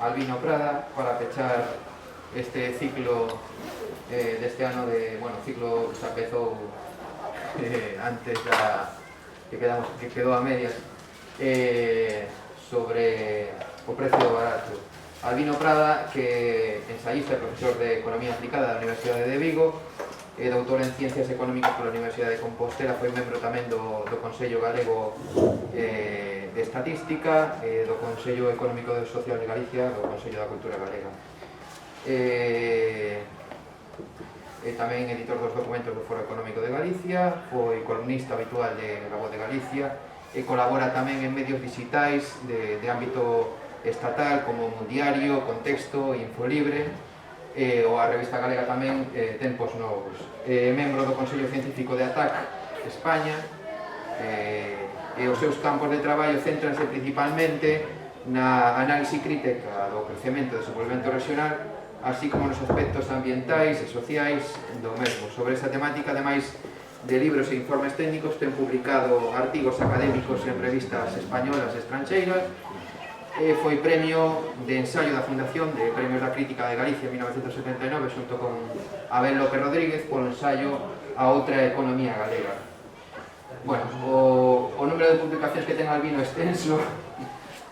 Albino Prada para pechar este ciclo deste ano de, bueno, ciclo que se empezou antes que quedou a medias sobre o precio barato. Albino Prada, que ensayista e profesor de Economía Aplicada da Universidade de Vigo, doutor en Ciencias Económicas pola Universidade de Compostela, foi membro tamén do Consello Galego de Estatística, do Consello Económico e Social de Galicia, do Consello da Cultura Galega. Tamén editor dos documentos do Foro Económico de Galicia, foi columnista habitual de La Voz de Galicia e colabora tamén en medios digitais de ámbito estatal como Mundiario, Contexto, Infolibre, ou a revista galega tamén Tempos Novos. Membro do Consello Científico de ATAC España, e os seus campos de traballo céntranse principalmente na análise crítica do crecemento e desenvolvemento regional, así como nos aspectos ambientais e sociais do mesmo. Sobre esta temática, ademais de libros e informes técnicos, ten publicado artigos académicos en revistas españolas e estranxeiras. Foi premio de ensayo da Fundación de Premios da Crítica de Galicia en 1979 xunto con Abel López Rodríguez polo ensayo A outra economía galega. Bueno, o número de publicacións que ten Albino é extenso,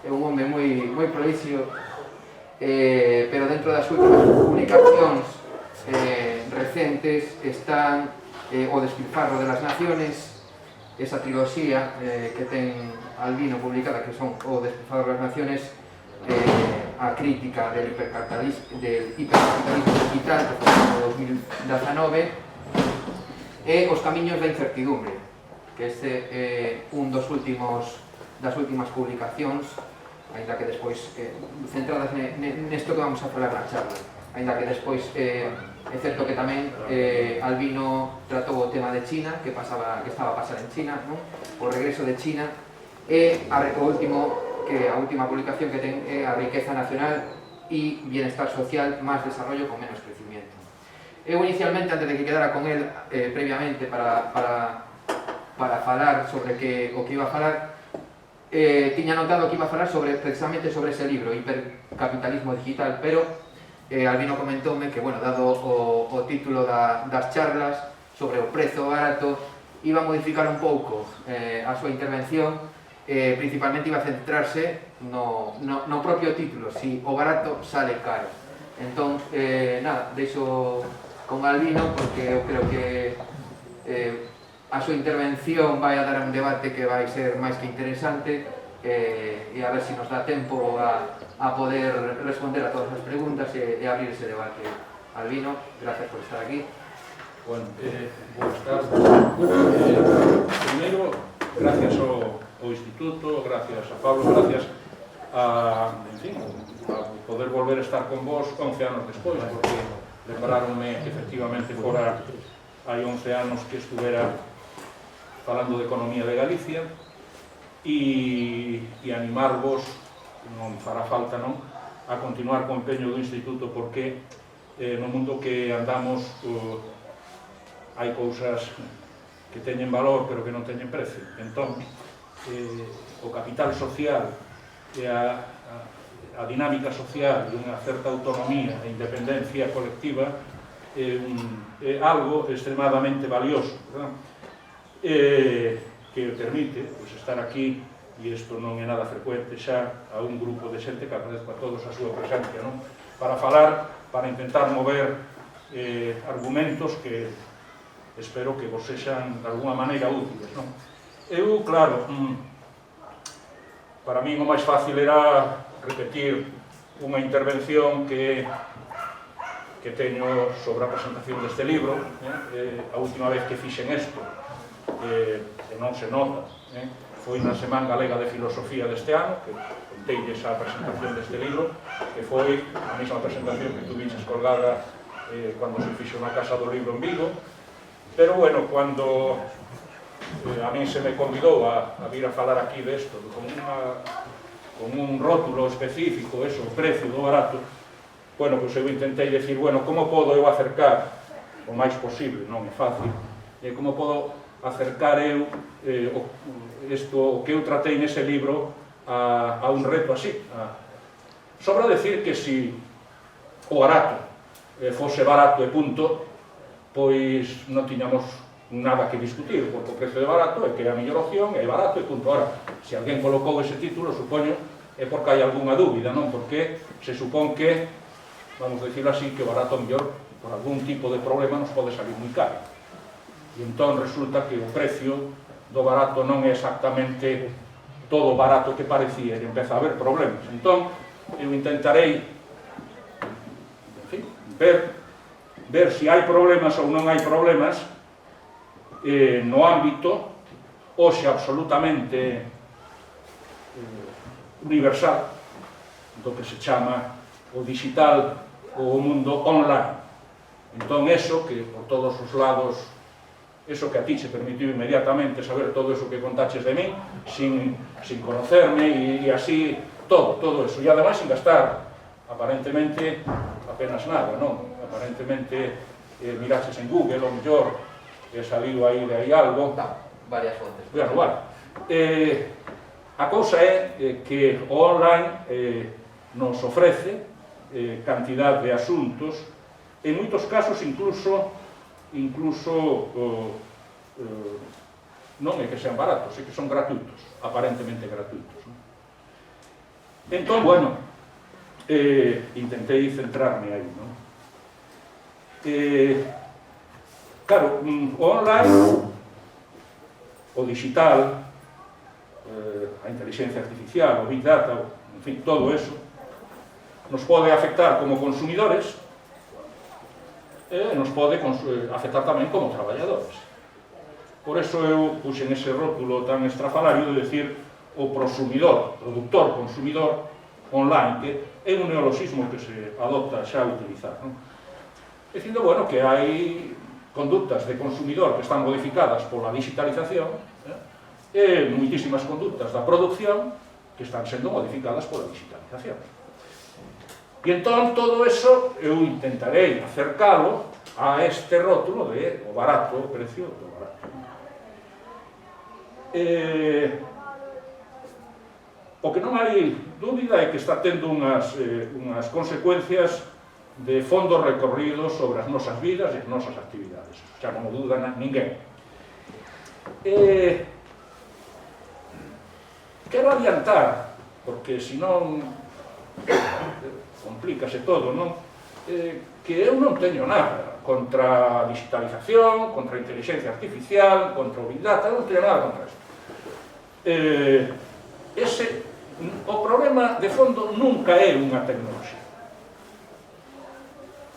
é un home moi prolixo, pero dentro das últimas publicacións recentes están O despilfarro de las naciones, esa triloxía que ten Albino publicada, que son O despilfarro de las naciones, a crítica del hipercapitalismo digital, que foi en 2019, e Os camiños da incertidumbre, que este é un das últimas publicacións, ainda que despois centradas nesto que vamos a falar na charla, ainda que despois é certo que tamén Albino tratou o tema de China, que estaba a pasar en China, non? O regreso de China, e a última publicación que ten é A riqueza nacional e bienestar social, máis desarrollo con menos crecimiento. Eu inicialmente, antes de que quedara con él previamente para falar sobre o que iba a falar, tiña notado que iba a falar precisamente sobre ese libro, Hipercapitalismo Digital, pero Albino comentoume que, bueno, dado o título das charlas sobre o prezo barato, iba a modificar un pouco a súa intervención, principalmente iba a centrarse no propio título, si o barato sale caro. Entón, nada, deixo con Albino porque eu creo que a súa intervención vai a dar un debate que vai ser máis que interesante, e a ver se nos dá tempo a poder responder a todas as preguntas e abrir ese debate. Albino, gracias por estar aquí. Bueno, boas tardes. Primeiro, gracias ao Instituto, gracias a Pablo, gracias a poder volver a estar con vos 11 anos despois, porque lembraronme que efectivamente fora hai 11 anos que estuvera falando de economía de Galicia, e animarvos, non fará falta, non, a continuar co empeño do Instituto, porque no mundo que andamos hai cousas que teñen valor pero que non teñen precio. Entón, o capital social e a dinámica social e unha certa autonomía e independencia colectiva é algo extremadamente valioso, que permite estar aquí, e isto non é nada frecuente xa, a un grupo de xente que agradezco a todos a súa presencia, para falar, para intentar mover argumentos que espero que vos sexan de alguna maneira útiles. Eu, claro, para min o máis fácil era repetir unha intervención que teño sobre a presentación deste libro. A última vez que fixen isto, que non se nota, foi na Semana Galega de Filosofía deste ano, que conteilles a presentación deste libro, que foi a mesma presentación que tu viches colgada cando se fixo na Casa do Libro en Vigo. Pero, bueno, cando a min se me convidou a vir a falar aquí desto, con un rótulo específico, eso, o precio do barato, bueno, pois eu intentei decir, bueno, como podo eu acercar o máis posible, non é fácil, como podo acercar eu o que eu tratei nese libro a un reto así, Sobra decir que se o barato fose barato e punto, pois non tiñamos nada que discutir, porque o precio de barato é que é a mellor opción, é barato e punto. Ahora, se alguén colocou ese título, supoño, é porque hai algunha dúbida, non? Porque se supón que, vamos a decirlo así, que o barato mellor, por algún tipo de problema, nos pode salir moi caro. E entón resulta que o precio do barato non é exactamente todo barato que parecía, e empeza a haber problemas. Entón, eu intentarei, en fin, ver se hai problemas ou non hai problemas no ámbito hoxe absolutamente universal do que se chama o digital ou o mundo online. Entón, eso que por todos os lados, eso que a ti se permitiu inmediatamente saber todo eso que contaches de min, sin conocerme, e así, todo eso, e ademais sin gastar aparentemente apenas nada, non? Aparentemente miraches en Google, ou mellor saliu aí de aí algo. Varias fontes. Bueno, vale. A cousa é que o online nos ofrece cantidad de asuntos, en moitos casos incluso non é que sean baratos, é que son gratuitos, aparentemente gratuitos. Entón, bueno, intentei centrarme aí, non? Claro, o online, o digital, a inteligencia artificial, o Big Data, en fin, todo eso, nos pode afectar como consumidores e nos pode afectar tamén como traballadores. Por eso eu puxen ese rótulo tan estrafalario de decir o prosumidor, productor, consumidor online, que é un neologismo que se adopta xa a utilizar, non? Dicindo, bueno, que hai conductas de consumidor que están modificadas pola digitalización e moitísimas conductas da producción que están sendo modificadas pola digitalización. E entón, todo eso eu intentarei acercalo a este rótulo de o barato, o precio do barato. O que non hai dúbida é que está tendo unhas consecuencias de fondos recorridos sobre as nosas vidas e as nosas actividades. Xa non o duda ninguén. Quero adiantar, porque senón complícase todo, non? Que eu non teño nada contra a digitalización, contra a inteligencia artificial, contra o Big Data, non teño nada contra isto. O problema de fondo nunca é unha tecnoloxía.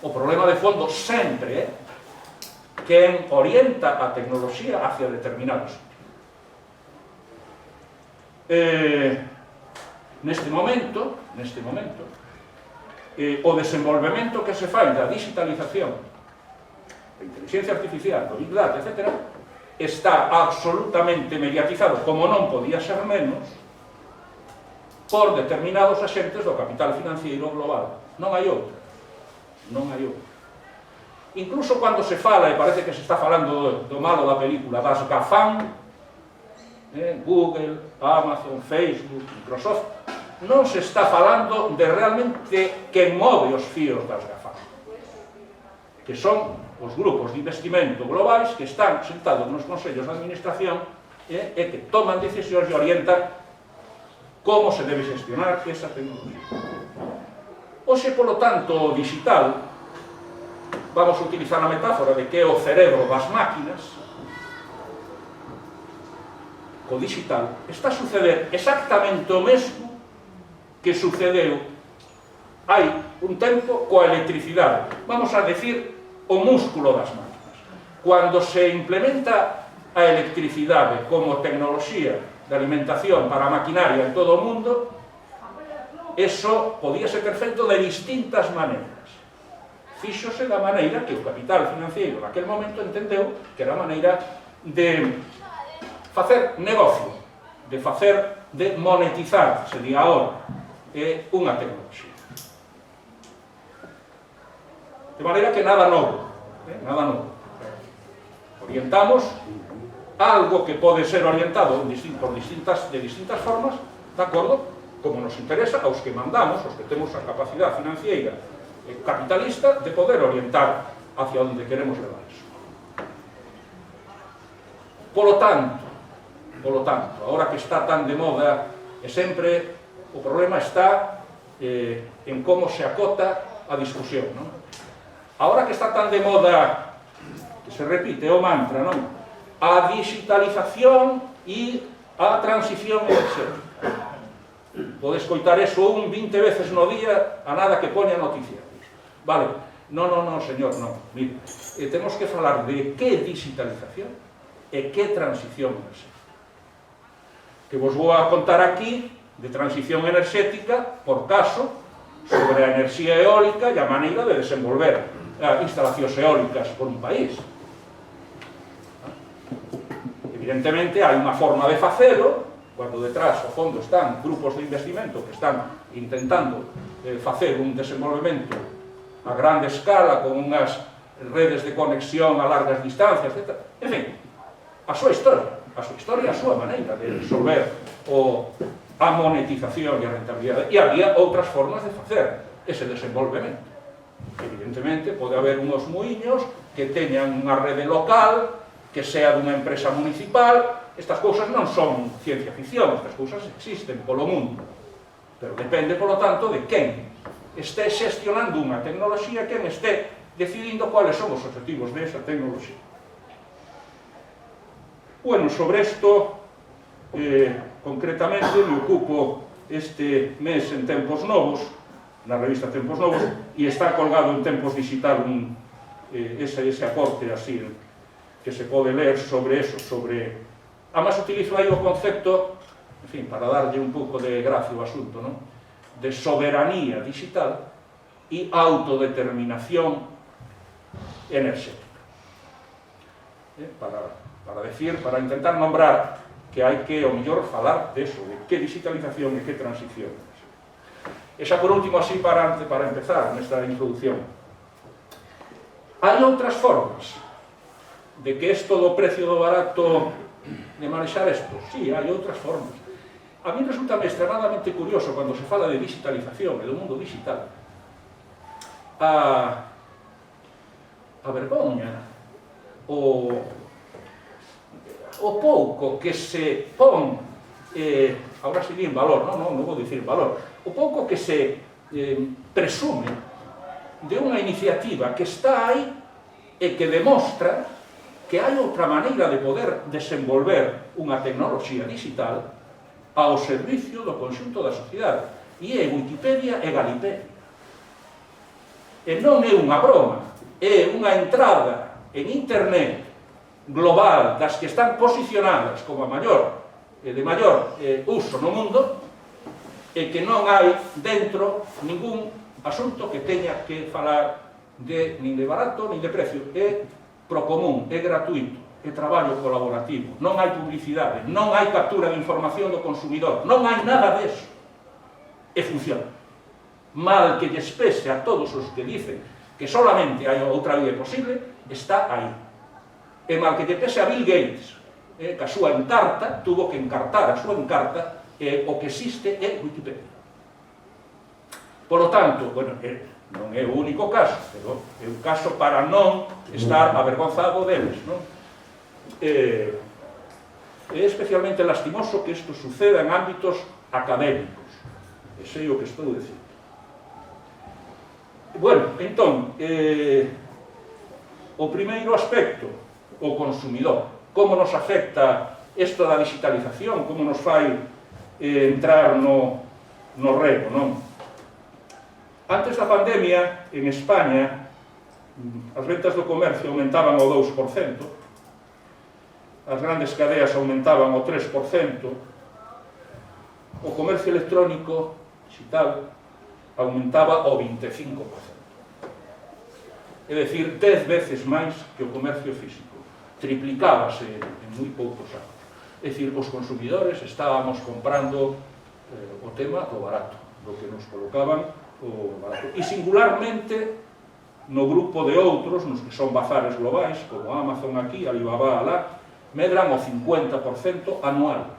O problema de fondo sempre é quen orienta a tecnoloxía hacia determinados sitios. Neste momento, o desenvolvemento que se fai da digitalización, da inteligencia artificial, do Big Data, etc., está absolutamente mediatizado, como non podía ser menos, por determinados axentes do capital financiero global. Non hai outra. Non hai outra. Incluso cando se fala, e parece que se está falando do malo da película, das GAFAM, Google, Amazon, Facebook, Microsoft, non se está falando de realmente quen move os fíos das GAFAM, que son os grupos de investimento globais que están sentados nos consellos de administración e que toman decisións e orientan como se debe gestionar esa tecnología. Hoxe, polo tanto, o digital, vamos a utilizar a metáfora de que é o cerebro das máquinas, co digital está a suceder exactamente o mesmo que sucedeu hai un tempo coa electricidade. Vamos a decir o músculo das máquinas. Cando se implementa a electricidade como tecnoloxía de alimentación para a maquinaria en todo o mundo, eso podíase ter feito de distintas maneiras. Fíxose da maneira que o capital financiero naquel momento entendeu que era a maneira de facer negocio, de monetizar, sería ahora, unha tecnoloxía. De maneira que nada novo, orientamos algo que pode ser orientado de distintas formas, de acordo como nos interesa aos que mandamos, aos que temos a capacidade financiera capitalista de poder orientar hacia onde queremos levar iso. Polo tanto, agora que está tan de moda, e sempre o problema está en como se acota a discusión, non? Agora que está tan de moda, que se repite o mantra, non? A digitalización e a transición enerxética. Pode escoitar eso 20 veces no día a nada que poña noticias. Vale, no, señor, non. Mire, temos que falar de que digitalización e que transición enerxética. Que vos vou a contar aquí de transición enerxética, por caso, sobre a enerxía eólica e a maneira de desenvolver instalacións eólicas por un país. Evidentemente, hai unha forma de facelo, cando detrás, ao fondo, están grupos de investimento que están intentando facer un desenvolvemento a grande escala, con unhas redes de conexión a largas distancias, etc. En fin, a súa historia, a súa maneira de resolver a monetización e a rentabilidade. E había outras formas de facer ese desenvolvemento. Evidentemente, pode haber unhos muiños que teñan unha rede local, que sea dunha empresa municipal. Estas cousas non son ciencia ficción, estas cousas existen polo mundo. Pero depende, polo tanto, de quen este xestionando unha tecnoloxía, quen este decidindo cuáles son os objetivos desa tecnoloxía. Bueno, sobre isto, concretamente, me ocupo este mes en Tempos Novos, na revista Tempos Novos, e está colgado en Tempos Digital ese aporte así, que se pode ler sobre eso, sobre... Además, utilizo aí o concepto, en fin, para darlle un pouco de gracia ao asunto, non? De soberanía digital e autodeterminación enerxética. Para intentar nombrar que hai que, ao mellor, falar de eso, de que digitalización e que transición. E xa por último, así para empezar nesta introducción. Hai outras formas de que isto do precio do barato de manexar isto. Sí, hai outras formas. A mí resulta extremadamente curioso cando se fala de digitalización e do mundo digital a vergoña, o pouco que se pon, agora se di en valor, non vou dicir valor, o pouco que se presume de unha iniciativa que está aí e que demostra que hai outra maneira de poder desenvolver unha tecnoloxía digital ao servicio do conxunto da sociedade. E é Wikipedia e Galipedia. E non é unha broma, é unha entrada en internet global das que están posicionadas como a de maior uso no mundo, e que non hai dentro ningún asunto que teña que falar nin de barato nin de precio. É pro común, é gratuito, é traballo colaborativo, non hai publicidade, non hai captura de información do consumidor, non hai nada deso. E funciona. Mal que lles pese a todos os que dicen que solamente hai outra vía posible, está aí. E mal que lle pese a Bill Gates, que a súa encarta, tuvo que encartar a súa encarta, e o que existe é Wikipedia. Por lo tanto, bueno, non é o único caso, pero é un caso para non estar avergonzado deles, non? É especialmente lastimoso que isto suceda en ámbitos académicos, e sei o que estou dicindo. Bueno, entón, o primeiro aspecto, o consumidor. Como nos afecta isto da digitalización, como nos fai entrar no rego, non? Antes da pandemia, en España, as ventas do comercio aumentaban ao 2%, as grandes cadeas aumentaban ao 3%, o comercio electrónico digital aumentaba ao 25%. É dicir, 10 veces máis que o comercio físico. Triplicábase en moi poucos anos. É dicir, os consumidores estábamos comprando o tema do barato, do que nos colocaban o barato. E singularmente no grupo de outros, nos que son bazares globais, como Amazon aquí, Alibaba alá, medran o 50% anual.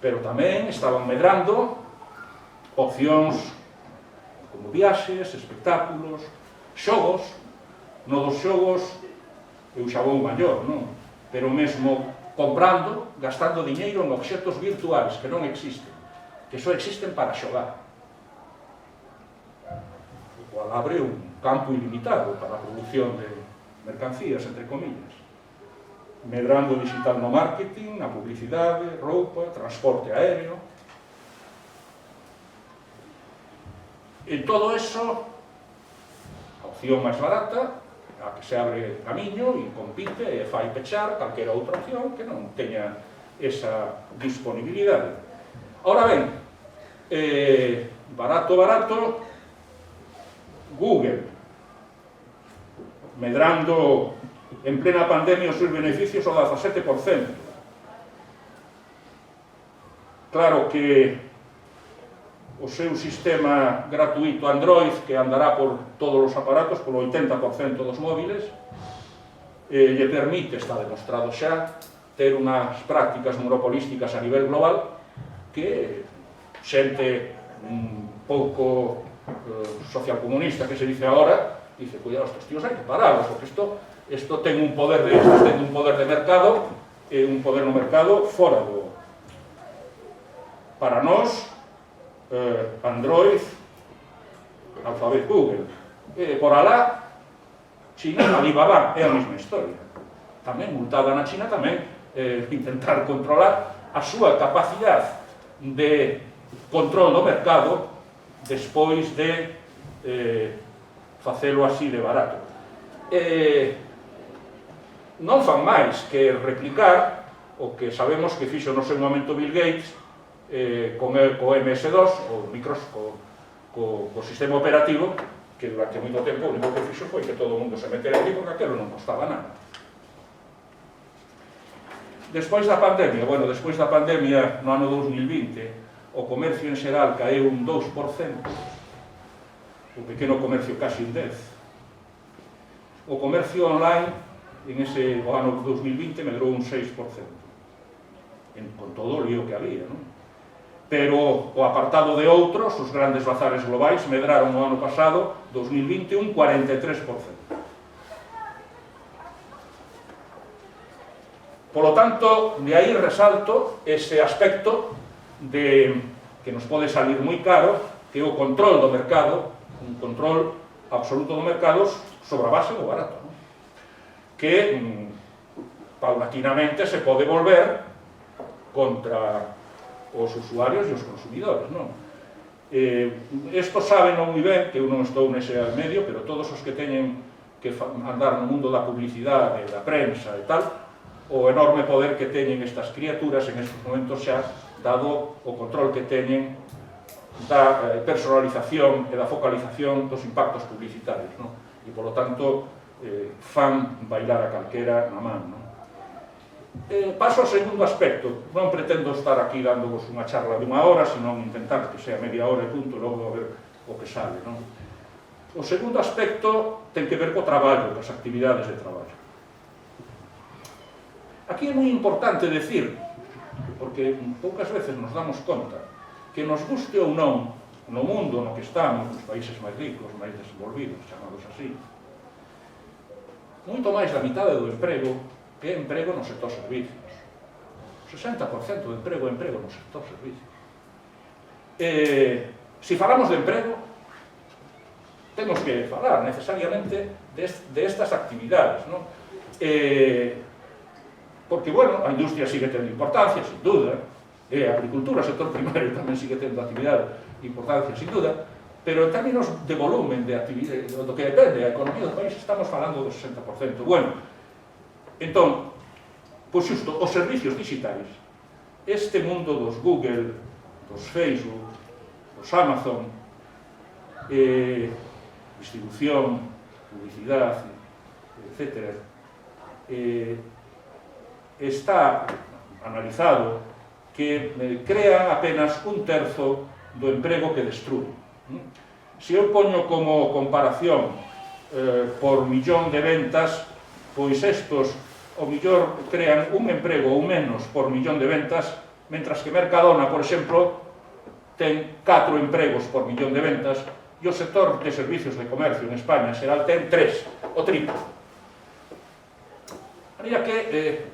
pero tamén estaban medrando opcións como viaxes, espectáculos, xogos. No dos xogos eu xa vou maior, non? Pero mesmo comprando, gastando diñeiro en obxectos virtuales que non existen, que só existen para xogar, o cual abre un campo ilimitado para a produción de mercancías, entre comillas. Medrando digital no marketing, na publicidade, roupa, transporte aéreo. En todo eso, a opción máis barata, a que se abre camiño e compite e fai pechar calquera outra opción que non teña esa disponibilidade. Ahora ben, barato, Google, medrando en plena pandemia os seus beneficios ao 17%. Claro que o seu sistema gratuito Android, que andará por todos os aparatos, polo 80% dos móviles, lle permite, está demostrado xa, ter unhas prácticas monopolísticas a nivel global que xente un pouco socialcomunista que se dice agora, dice, cuidado, estos tíos hai que pararlos, porque isto ten un poder de mercado, un poder no mercado fora do... Para nós, Android, Alphabet, Google, por alá, China, Alibaba, é a mesma historia. Tamén multada na China, tamén intentar controlar a súa capacidade de control do mercado despois de facelo así de barato. Non fan máis que replicar o que sabemos que fixo no seu momento Bill Gates co MS2, co sistema operativo, que durante moito tempo o único que fixo foi que todo o mundo se metera aquí porque aquilo non costaba nada. Despois da pandemia, no ano 2020, o comercio en xeral caeu un 2%, o pequeno comercio casi un 10%. O comercio online, o ano 2020, medrou un 6%, con todo o lío que había, non? Pero o apartado de outros, os grandes bazares globais, medraron no ano pasado, 2020, un 43%. Polo tanto, de aí resalto ese aspecto que nos pode salir moi caro, que é o control do mercado, un control absoluto do mercado sobre a base do barato, non? Que paulatinamente se pode volver contra os usuarios e os consumidores, non? Isto saben moi ben, que eu non estou nese medio, pero todos os que teñen que andar no mundo da publicidade, da prensa e tal, o enorme poder que teñen estas criaturas en estes momentos xa, dado o control que teñen da personalización e da focalización dos impactos publicitarios, non? E, polo tanto, fan bailar a calquera na man, non? Paso ao segundo aspecto. Non pretendo estar aquí dándovos unha charla de unha hora, senón intentar que sea media hora e punto, logo a ver o que sale, non? O segundo aspecto ten que ver co traballo, cas actividades de traballo. Aquí é moi importante decir, porque poucas veces nos damos conta, que nos guste ou non, no mundo no que estamos, nos países máis ricos, máis desenvolvidos, chamados así, moito máis da mitade do emprego é emprego no sector servicios. 60% do emprego é emprego no sector servicios. Se falamos de emprego, temos que falar necesariamente de estas actividades, non? Porque, bueno, a industria sigue tendo importancia, sin duda, a agricultura, o sector primario tamén sigue tendo actividade de importancia, sin duda, pero en términos de volumen de actividade, do que depende a economía do país, estamos falando do 60%. Bueno, entón, pois xusto, os servicios digitais, este mundo dos Google, dos Facebook, dos Amazon, distribución, publicidade, etc., está analizado que crean apenas un terzo do emprego que destruen. Se eu poño como comparación por millón de ventas, pois estos, o mellor, crean un emprego ou menos por millón de ventas mentras que Mercadona, por exemplo, ten 4 empregos por millón de ventas, e o sector de servicios de comercio en España en xeral ten 3, o triplo. María que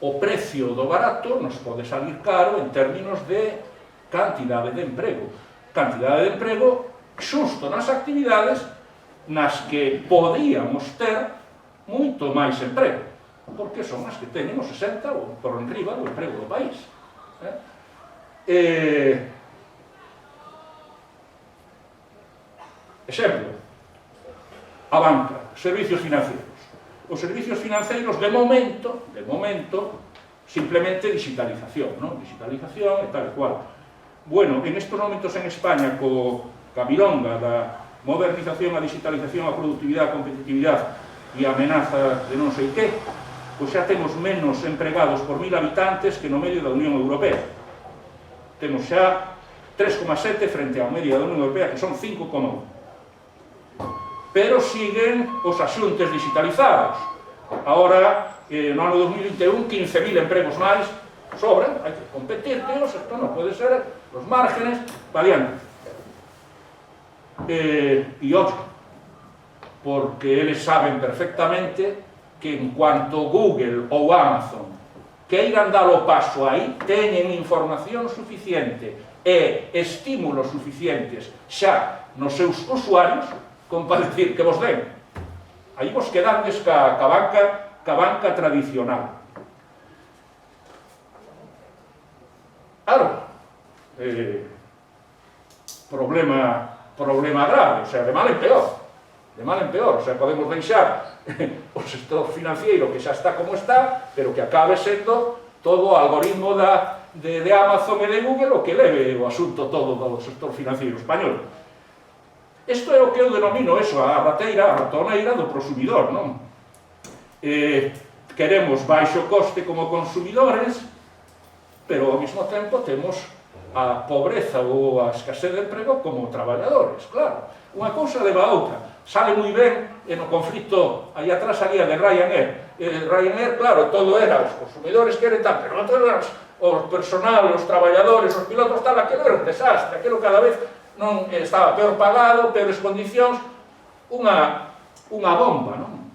o precio do barato nos pode salir caro en términos de cantidade de emprego. Cantidade de emprego xusto nas actividades nas que podíamos ter moito máis emprego, porque son as que teñen o 60 ou por enriba do emprego do país. Exemplo, a banca, servicios financeiros. Os servicios financeiros, de momento, simplemente digitalización, non? Digitalización e tal e cual. Bueno, en estes momentos en España, ca milonga da modernización, a digitalización, a productividade, a competitividade e a amenaza de non sei que, pois xa temos menos empregados por 1000 habitantes que no medio da Unión Europea. Temos xa 3,7 frente á media da Unión Europea, que son 5,1. Pero siguen os asuntos digitalizados. Ahora, no ano 2021, 15.000 empregos máis sobran, hai que competir, isto non pode ser, os márgenes, variantes. E outro, porque eles saben perfectamente que en cuanto Google ou Amazon queiran dar o paso aí, teñen información suficiente e estímulos suficientes xa nos seus usuarios como para dicir que vos den. Aí vos quedades ca banca tradicional. Claro, problema grave, o sea, de mal en peor, o sea, podemos deixar o sector financiero que xa está como está, pero que acabe sendo todo o algoritmo de Amazon e de Google o que leve o asunto todo do sector financiero español. Isto é o que eu denomino eso, a ratoneira do prosumidor, non? Queremos baixo coste como consumidores, pero ao mesmo tempo temos a pobreza ou a escasez de emprego como traballadores, claro. Unha cousa leva a outra. Sale moi ben no conflito, aí atrás salía de Ryanair. Ryanair, claro, todo era, os consumidores queren tal, pero outros, o personal, os traballadores, os pilotos, tal, aquilo era un desastre, aquilo cada vez non estaba peor pagado, peores condicións, unha bomba, non?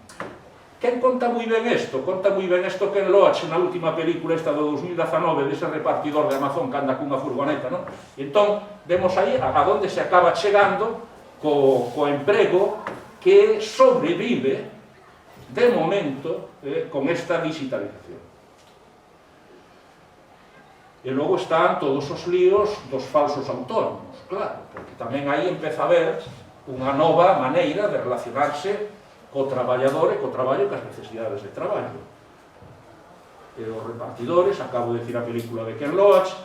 Quen conta moi ben isto? Conta moi ben isto Ken Loach na última película esta do 2019 dese repartidor de Amazon que anda cunha furgoneta, non? E entón, vemos aí a donde se acaba chegando co emprego que sobrevive de momento con esta digitalización. E logo están todos os líos dos falsos autónomos, claro, porque tamén aí empeza a haber unha nova maneira de relacionarse co traballador e co traballo e cas necesidades de traballo. E os repartidores, acabo de decir a película de Ken Loach,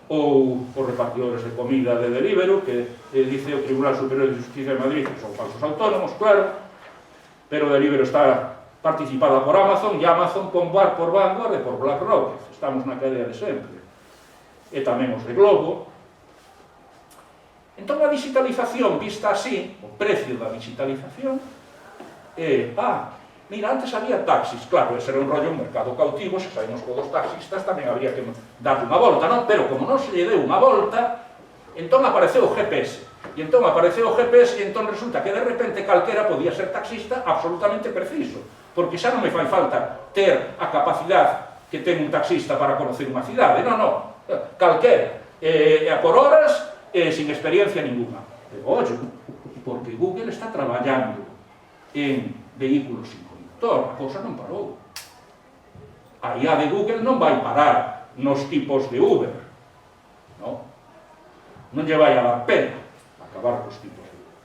ou os repartidores de comida de Deliveroo, que dice o Tribunal Superior de Justicia de Madrid que son falsos autónomos, claro, pero Deliveroo está participada por Amazon e Amazon por Vanguard e por BlackRock. Estamos na cadea de sempre. E tamén os de Globo. Entón a digitalización vista así, o precio da digitalización, mira, antes había taxis, claro, ese era un rollo, un mercado cautivo, se saímos con os taxistas tamén habría que dar unha volta, non? Pero como non se lle deu unha volta, entón apareceu o GPS. E entón apareceu o GPS e entón resulta que de repente calquera podía ser taxista absolutamente preciso, porque xa non me fai falta ter a capacidade que ten un taxista para conocer unha cidade, non, calquera, a por horas, sin experiencia ninguna. Pero, ollo, porque Google está traballando en vehículos sin conductor, a cousa non parou. A IA de Google non vai parar nos tipos de Uber, non lle vai a dar pena acabar cos tipos de Uber.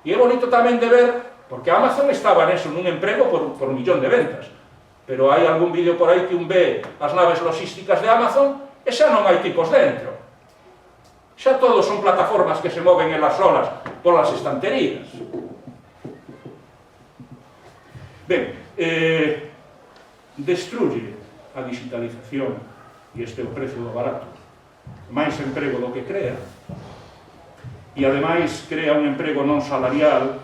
E é bonito tamén de ver, porque Amazon estaba neso nun emprego por millón de ventas, pero hai algún vídeo por aí que un ve as naves logísticas de Amazon e xa non hai tipos dentro. Xa todos son plataformas que se moven elas solas polas estanterías. Ben, destruye a digitalización e este é o precio do barato máis emprego do que crea e ademais crea un emprego non salarial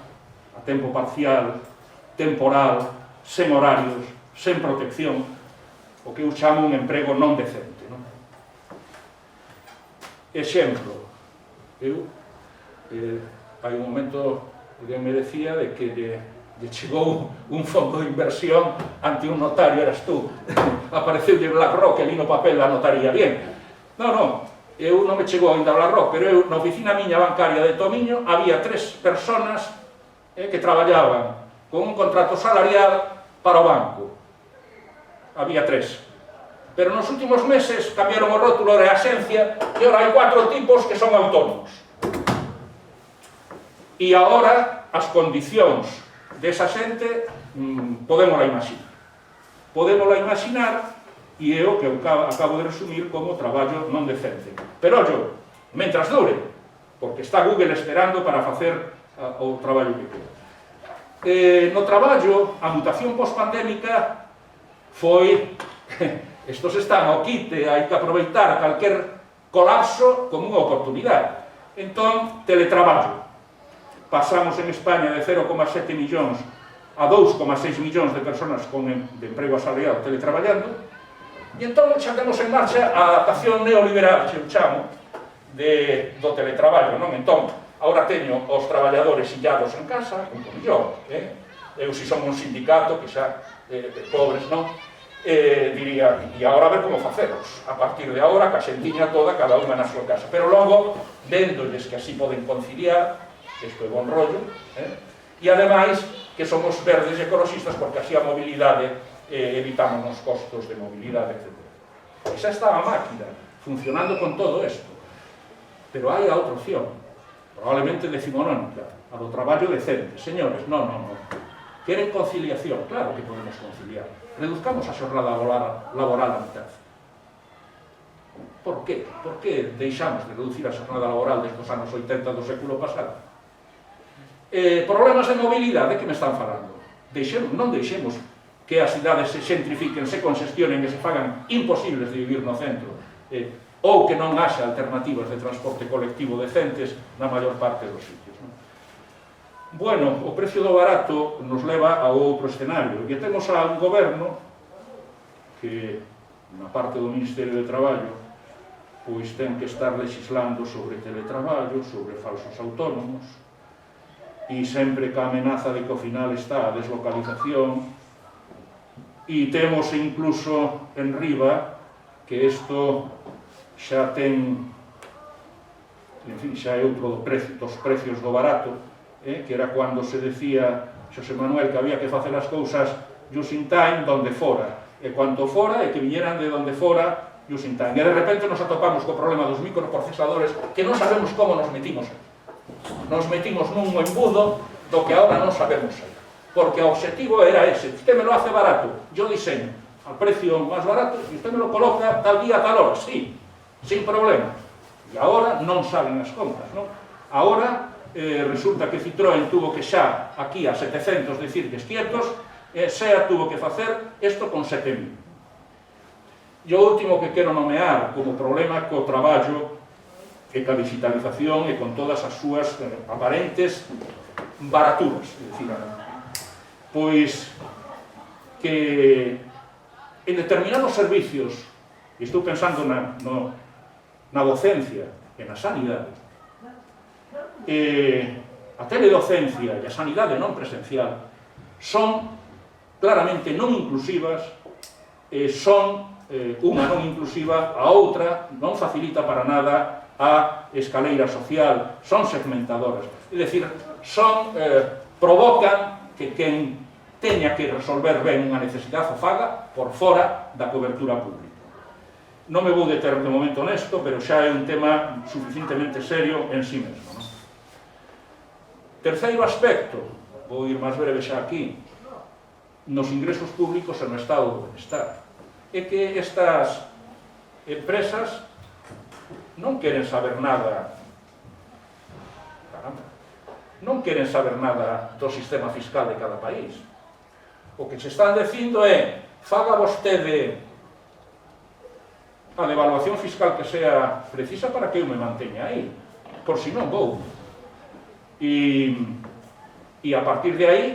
a tempo parcial, temporal, sen horarios, sen protección, o que eu chamo un emprego non decente. Exemplo, eu, hai un momento que me decía de que lle chegou un fondo de inversión ante un notario, eras tú, apareceulle BlackRock e li no papel da notaría bien. Non, eu non me chegou ainda BlackRock, pero eu na oficina miña bancaria de Tomiño había 3 personas que traballaban con un contrato salarial para o banco. Había 3. Pero nos últimos meses cambiaron o rótulo de axencia e agora hai 4 tipos que son autónomos. E agora as condicións desa xente podémola imaginar. Podémola imaginar e é o que eu acabo de resumir como traballo non decente. Pero, ollo, mentras dure, porque está Google esperando para facer o traballo que queda. No traballo, a mutación post-pandémica foi... Estos están ao quite, hai que aproveitar calquer colapso como unha oportunidade. Entón, teletraballo. Pasamos en España de 0,7 millóns a 2,6 millóns de personas de emprego asalariado teletraballando, e entón xa temos en marcha a adaptación neoliberal, que eu chamo, do teletraballo, non? Entón, agora teño os traballadores illados en casa, un millón, eu si son un sindicato, que xa pobres, non? Diría, e agora a ver como faceros, a partir de agora, ca xentiña toda, cada unha na súa casa, pero logo, vendolles que así poden conciliar, isto é bon rollo, e ademais que somos verdes e ecologistas porque así a mobilidade evitamos os costos de mobilidade, etc. Pois xa está a máquina funcionando con todo isto, pero hai a outra opción, probablemente decimonónica, a do traballo decente. Señores, non. Queren conciliación? Claro que podemos conciliar. Reduzcamos a xornada laboral a mitad. Por qué? Por que deixamos de reducir a xornada laboral desde os anos 80 do século pasado? Problemas de mobilidade, que me están falando? Non deixemos que as cidades se xentrifiquen, se congestionen e se fagan imposibles de vivir no centro, ou que non haxa alternativas de transporte colectivo decentes na maior parte dos sitios. Bueno, o precio do barato nos leva a outro escenario, e temos a un goberno que, na parte do Ministerio de Traballo, pois ten que estar legislando sobre teletraballo, sobre falsos autónomos, e sempre ca amenaza de que ao final está a deslocalización, e temos incluso en riba que isto xa ten, en fin, xa é outro dos precios do barato, que era cando se decía Xosé Manuel que había que facer as cousas just in time, donde fora, e cuanto fora, e que viñeran de donde fora, just in time. E de repente nos atopamos co problema dos microprocesadores, que non sabemos como nos metimos. Nos metimos nun embudo do que ahora non sabemos sair. Porque o objetivo era ese: usted me lo hace barato, yo diseño al precio más barato, y usted me lo coloca tal día, tal hora, sí, sin problema. E agora non salen as contas, non? Agora resulta que Citroën tuvo que xa aquí a 700 decir que 500, SEA tuvo que facer isto con 7000. E o último que quero nomear como problema co traballo e ca digitalización e con todas as súas aparentes baraturas, é dicir, pois que en determinados servicios, e estou pensando na docencia e na sanidade, a teledocencia e a sanidade non presencial son claramente non inclusivas, son unha non inclusiva, a outra non facilita para nada a escaleira social, son segmentadoras, é dicir, provocan que quen teña que resolver ben unha necesidade o faga por fora da cobertura pública. Non me vou deter de momento nesto, pero xa é un tema suficientemente serio en sí mesmo, non? Terceiro aspecto, vou ir máis breve xa aquí, nos ingresos públicos e no estado do benestar, é que estas empresas non queren saber nada, non queren saber nada do sistema fiscal de cada país. O que se están dicindo é: faga vostede a devaluación fiscal que sea precisa para que eu me manteña aí, por si non vou. E a partir de aí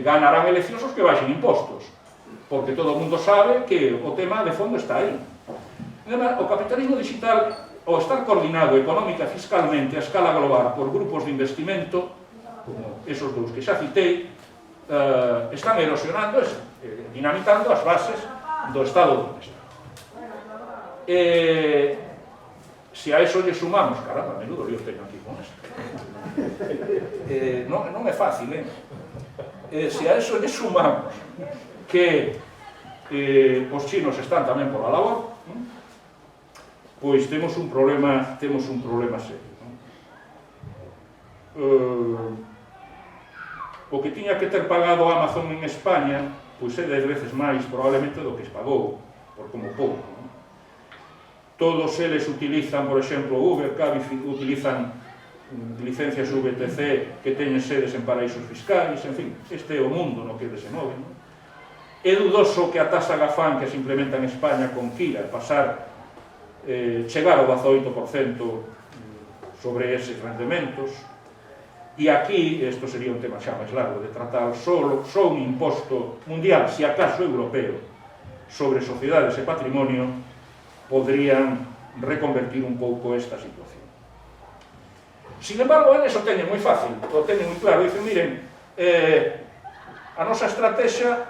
ganarán eleccións os que baixen impostos, porque todo o mundo sabe que o tema de fondo está aí. O capitalismo digital, ao estar coordinado económica e fiscalmente a escala global por grupos de investimento, como esos dous que xa citei, están erosionando, dinamitando as bases do Estado do Bienestar. Se a eso lle sumamos, caramba, menudo lío teño aquí con isto. Non é fácil, se a eso lle sumamos que os chinos están tamén por a labor, pois temos un problema serio. O que tiña que ter pagado Amazon en España, pois é 10 veces máis probablemente do que se pagou, por como pouco. Todos eles utilizan, por exemplo, Uber, Cabify, utilizan licencias VTC que teñen sedes en paraísos fiscais, en fin, este é o mundo no que eles se moven. É dudoso que a taxa GAFAM que se implementa en España con Kira chegar ao 18% sobre eses rendementos, e aquí, isto sería un tema xa máis largo de tratar, só un imposto mundial, se acaso europeo, sobre sociedades e patrimonio, podrían reconvertir un pouco esta situación. Sin embargo, en eso teñen moi fácil, o teñen moi claro, dicen, miren, a nosa estrategia,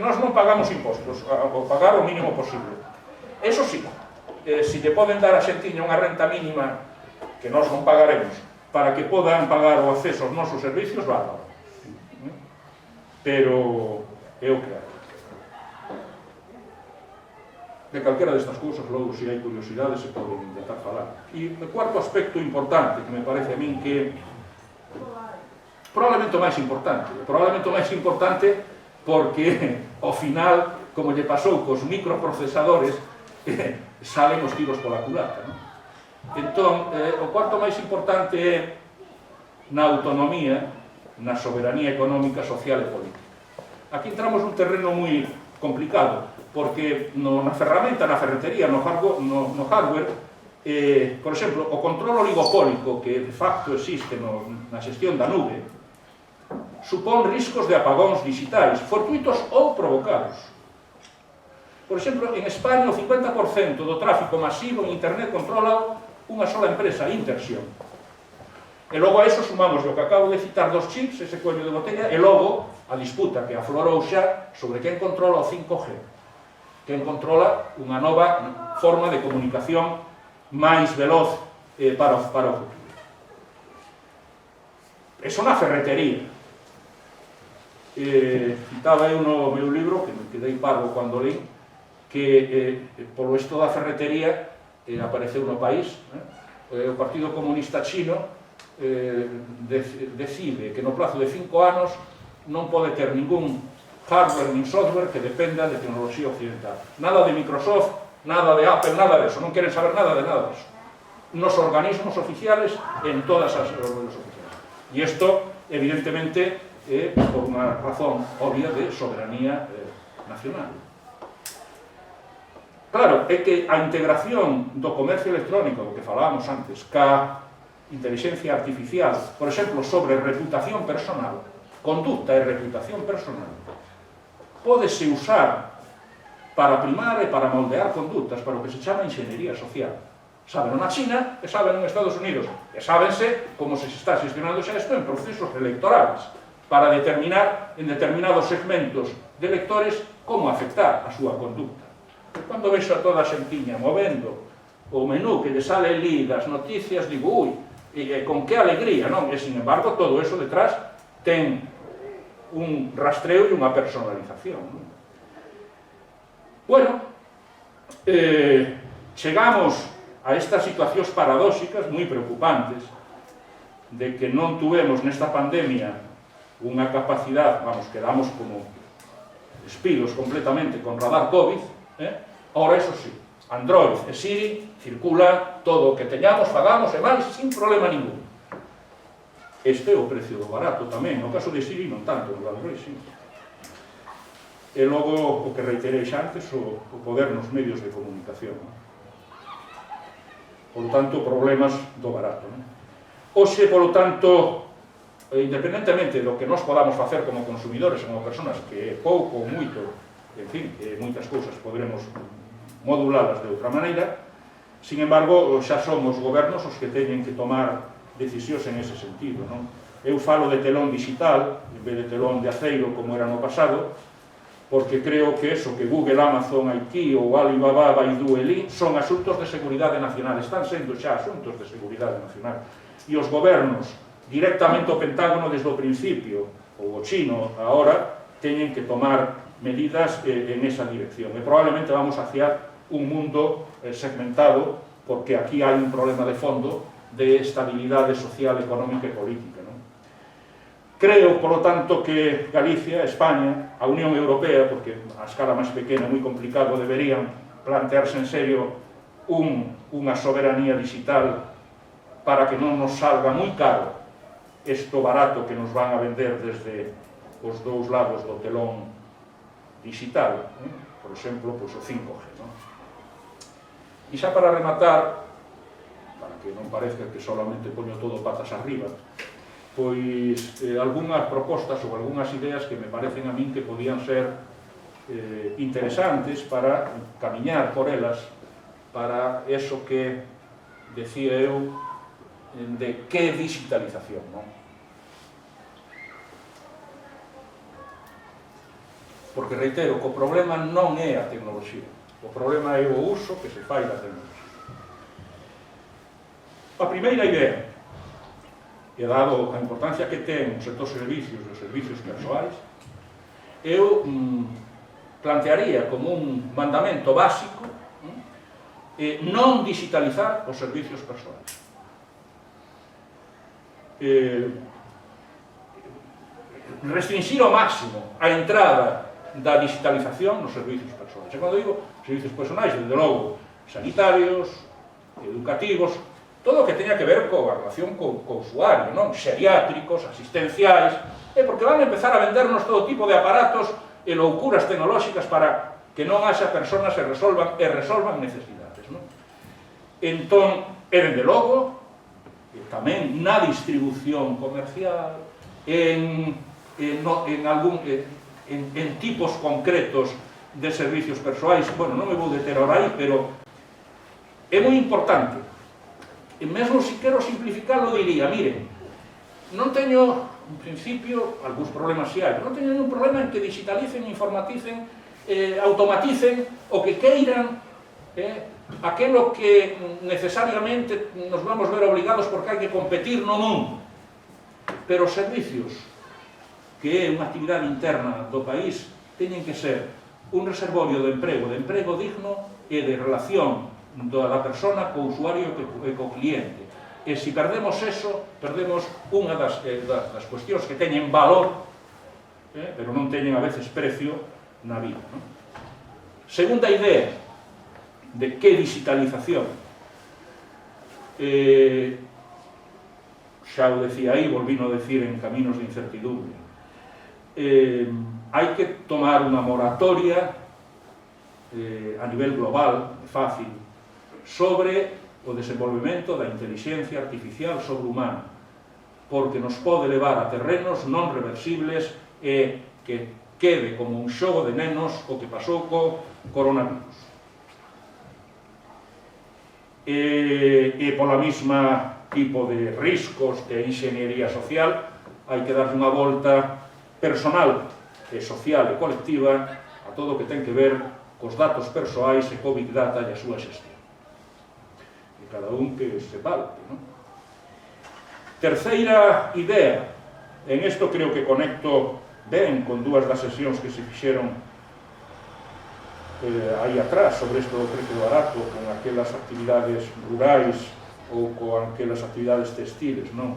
nós non pagamos impostos, o pagar o mínimo posible. Eso sí, se lle poden dar a xentiña unha renta mínima que nós non pagaremos para que podan pagar o acceso aos nosos servicios, bárbaro. Pero é o que hai. De calquera destas cousas, logo, se hai curiosidades, se poden intentar falar. E o cuarto aspecto importante, que me parece a min que probablemente o máis importante porque, ao final, como lle pasou cos microprocesadores, salen os tiros pola culata, non? Entón, o cuarto máis importante é na autonomía, na soberanía económica, social e política. Aquí entramos nun terreno moi complicado, porque na ferramenta, na ferretería, no hardware, por exemplo, o control oligopólico que de facto existe na xestión da nube supón riscos de apagóns digitais, fortuitos ou provocados. Por exemplo, en España o 50% do tráfico masivo en internet controla unha sola empresa, Interxion. E logo a eso sumamos o que acabo de citar dos chips, ese cuello de botella, e logo a disputa que aflorou xa sobre quen controla o 5G, quen controla unha nova forma de comunicación máis veloz para o futuro. Eso na ferretería. Citaba eu no meu libro, que me quedei parvo cando li, que polo isto da ferretería apareceu no país, o Partido Comunista Chino decide que no plazo de 5 anos non pode ter ningún hardware nin software que dependa de tecnoloxía occidental. Nada de Microsoft, nada de Apple, nada de eso. Non queren saber nada de nada de eso. Nos organismos oficiales, en todas as organismos oficiales. E isto, evidentemente, é por unha razón obvia de soberanía nacional. Claro, é que a integración do comercio electrónico, do que falábamos antes, ca inteligencia artificial, por exemplo, sobre reputación personal, conducta e reputación personal, pódese usar para primar e para moldear conductas para o que se chama inxeniería social. Sábeno na China e sábeno en Estados Unidos. E sábense como se está gestionando xa isto en procesos electorales para determinar en determinados segmentos de electores como afectar a súa conducta. Cando vexo a toda a xentiña movendo o menú que lle sale ali das noticias, digo, ui, con que alegría, non? E, sin embargo, todo eso detrás ten un rastreo e unha personalización. Bueno, chegamos a estas situacións paradóxicas moi preocupantes de que non tuvemos nesta pandemia unha capacidade, quedamos como espidos completamente con radar COVID, Ora, eso sí, Android e Siri circula todo o que teñamos, fagamos e máis sin problema ningún. Este é o precio do barato tamén, no caso de Siri non tanto, no Android sí. E logo, o que reiterei xa antes, o poder nos medios de comunicación. Por tanto, problemas do barato. Hoxe, por tanto, independentemente do que nós podamos facer como consumidores, como personas, que pouco ou moito, en fin, moitas cousas poderemos modulalas de outra maneira, Sin embargo, xa son os gobernos os que teñen que tomar decisións en ese sentido, non? Eu falo de telón digital, en vez de telón de aceiro, como era no pasado, porque creo que eso, que Google, Amazon, IT ou Alibaba, Baidu e Li son asuntos de seguridade nacional, están sendo xa asuntos de seguridade nacional. E os gobernos, directamente o Pentágono desde o principio, ou o chino agora, teñen que tomar medidas en esa dirección. E probablemente vamos hacia un mundo segmentado, porque aquí hai un problema de fondo de estabilidade social, económica e política. Creo, por lo tanto, que Galicia, España, a Unión Europea, porque a escala máis pequena é moi complicado, deberían plantearse en serio unha soberanía digital para que non nos salga moi caro isto barato que nos van a vender desde os dous lados do telón digital, por exemplo, pois o 5G. E xa para rematar, para que non parezca que solamente poño todo patas arriba, pois algunhas propostas ou algunhas ideas que me parecen a min que podían ser interesantes para camiñar por elas para eso que decía eu de que digitalización, non? Porque, reitero, que o problema non é a tecnoloxía, o problema é o uso que se fai da tecnoloxía. A primeira idea, e dado a importancia que ten o sector servicios e os servicios persoais, eu plantearía como un mandamento básico non digitalizar os servicios persoais. Restringir ao máximo a entrada da digitalización nos servicios persoais. E cando digo servicios persoais, desde logo, sanitarios, educativos, todo o que teña que ver coa relación co usuario, non? Xeriátricos, asistenciais, porque van a empezar a vendernos todo tipo de aparatos e loucuras tecnolóxicas para que non haxa personas e resolvan necesidades, non? Entón, dende logo, tamén na distribución comercial, en tipos concretos de servicios persoais, bueno, non me vou deter ahora aí, pero é moi importante. E mesmo se quero simplificarlo, diría, miren, non teño, en principio, algúns problemas si hai, pero non teño ningún problema en que digitalicen, informaticen, automaticen o que queiran, aquelo que necesariamente nos vamos ver obligados porque hai que competir no mundo. Pero os servicios, que é unha actividade interna do país, teñen que ser un reservorio de emprego digno e de relación da persona co usuario e co cliente. E se perdemos eso, perdemos unha das cuestións que teñen valor, pero non teñen a veces precio na vida. Segunda idea de que digitalización. Xa o decía aí, volvino a decir en Caminos de Incertidumbre. Hai que tomar unha moratoria a nivel global, fácil, sobre o desenvolvemento da inteligencia artificial sobre o humano, porque nos pode levar a terrenos non reversibles e que quede como un xogo de nenos o que pasou co coronavirus. E pola mesma tipo de riscos de inxeniería social hai que dar unha volta personal e social e colectiva a todo o que ten que ver cos datos persoais e co Big Data e a súa xestión. E cada un que se valte, non? Terceira idea, en isto creo que conecto ben con dúas das sesións que se fixeron aí atrás sobre isto do precio barato, con aquelas actividades rurais ou con aquelas actividades textiles, non?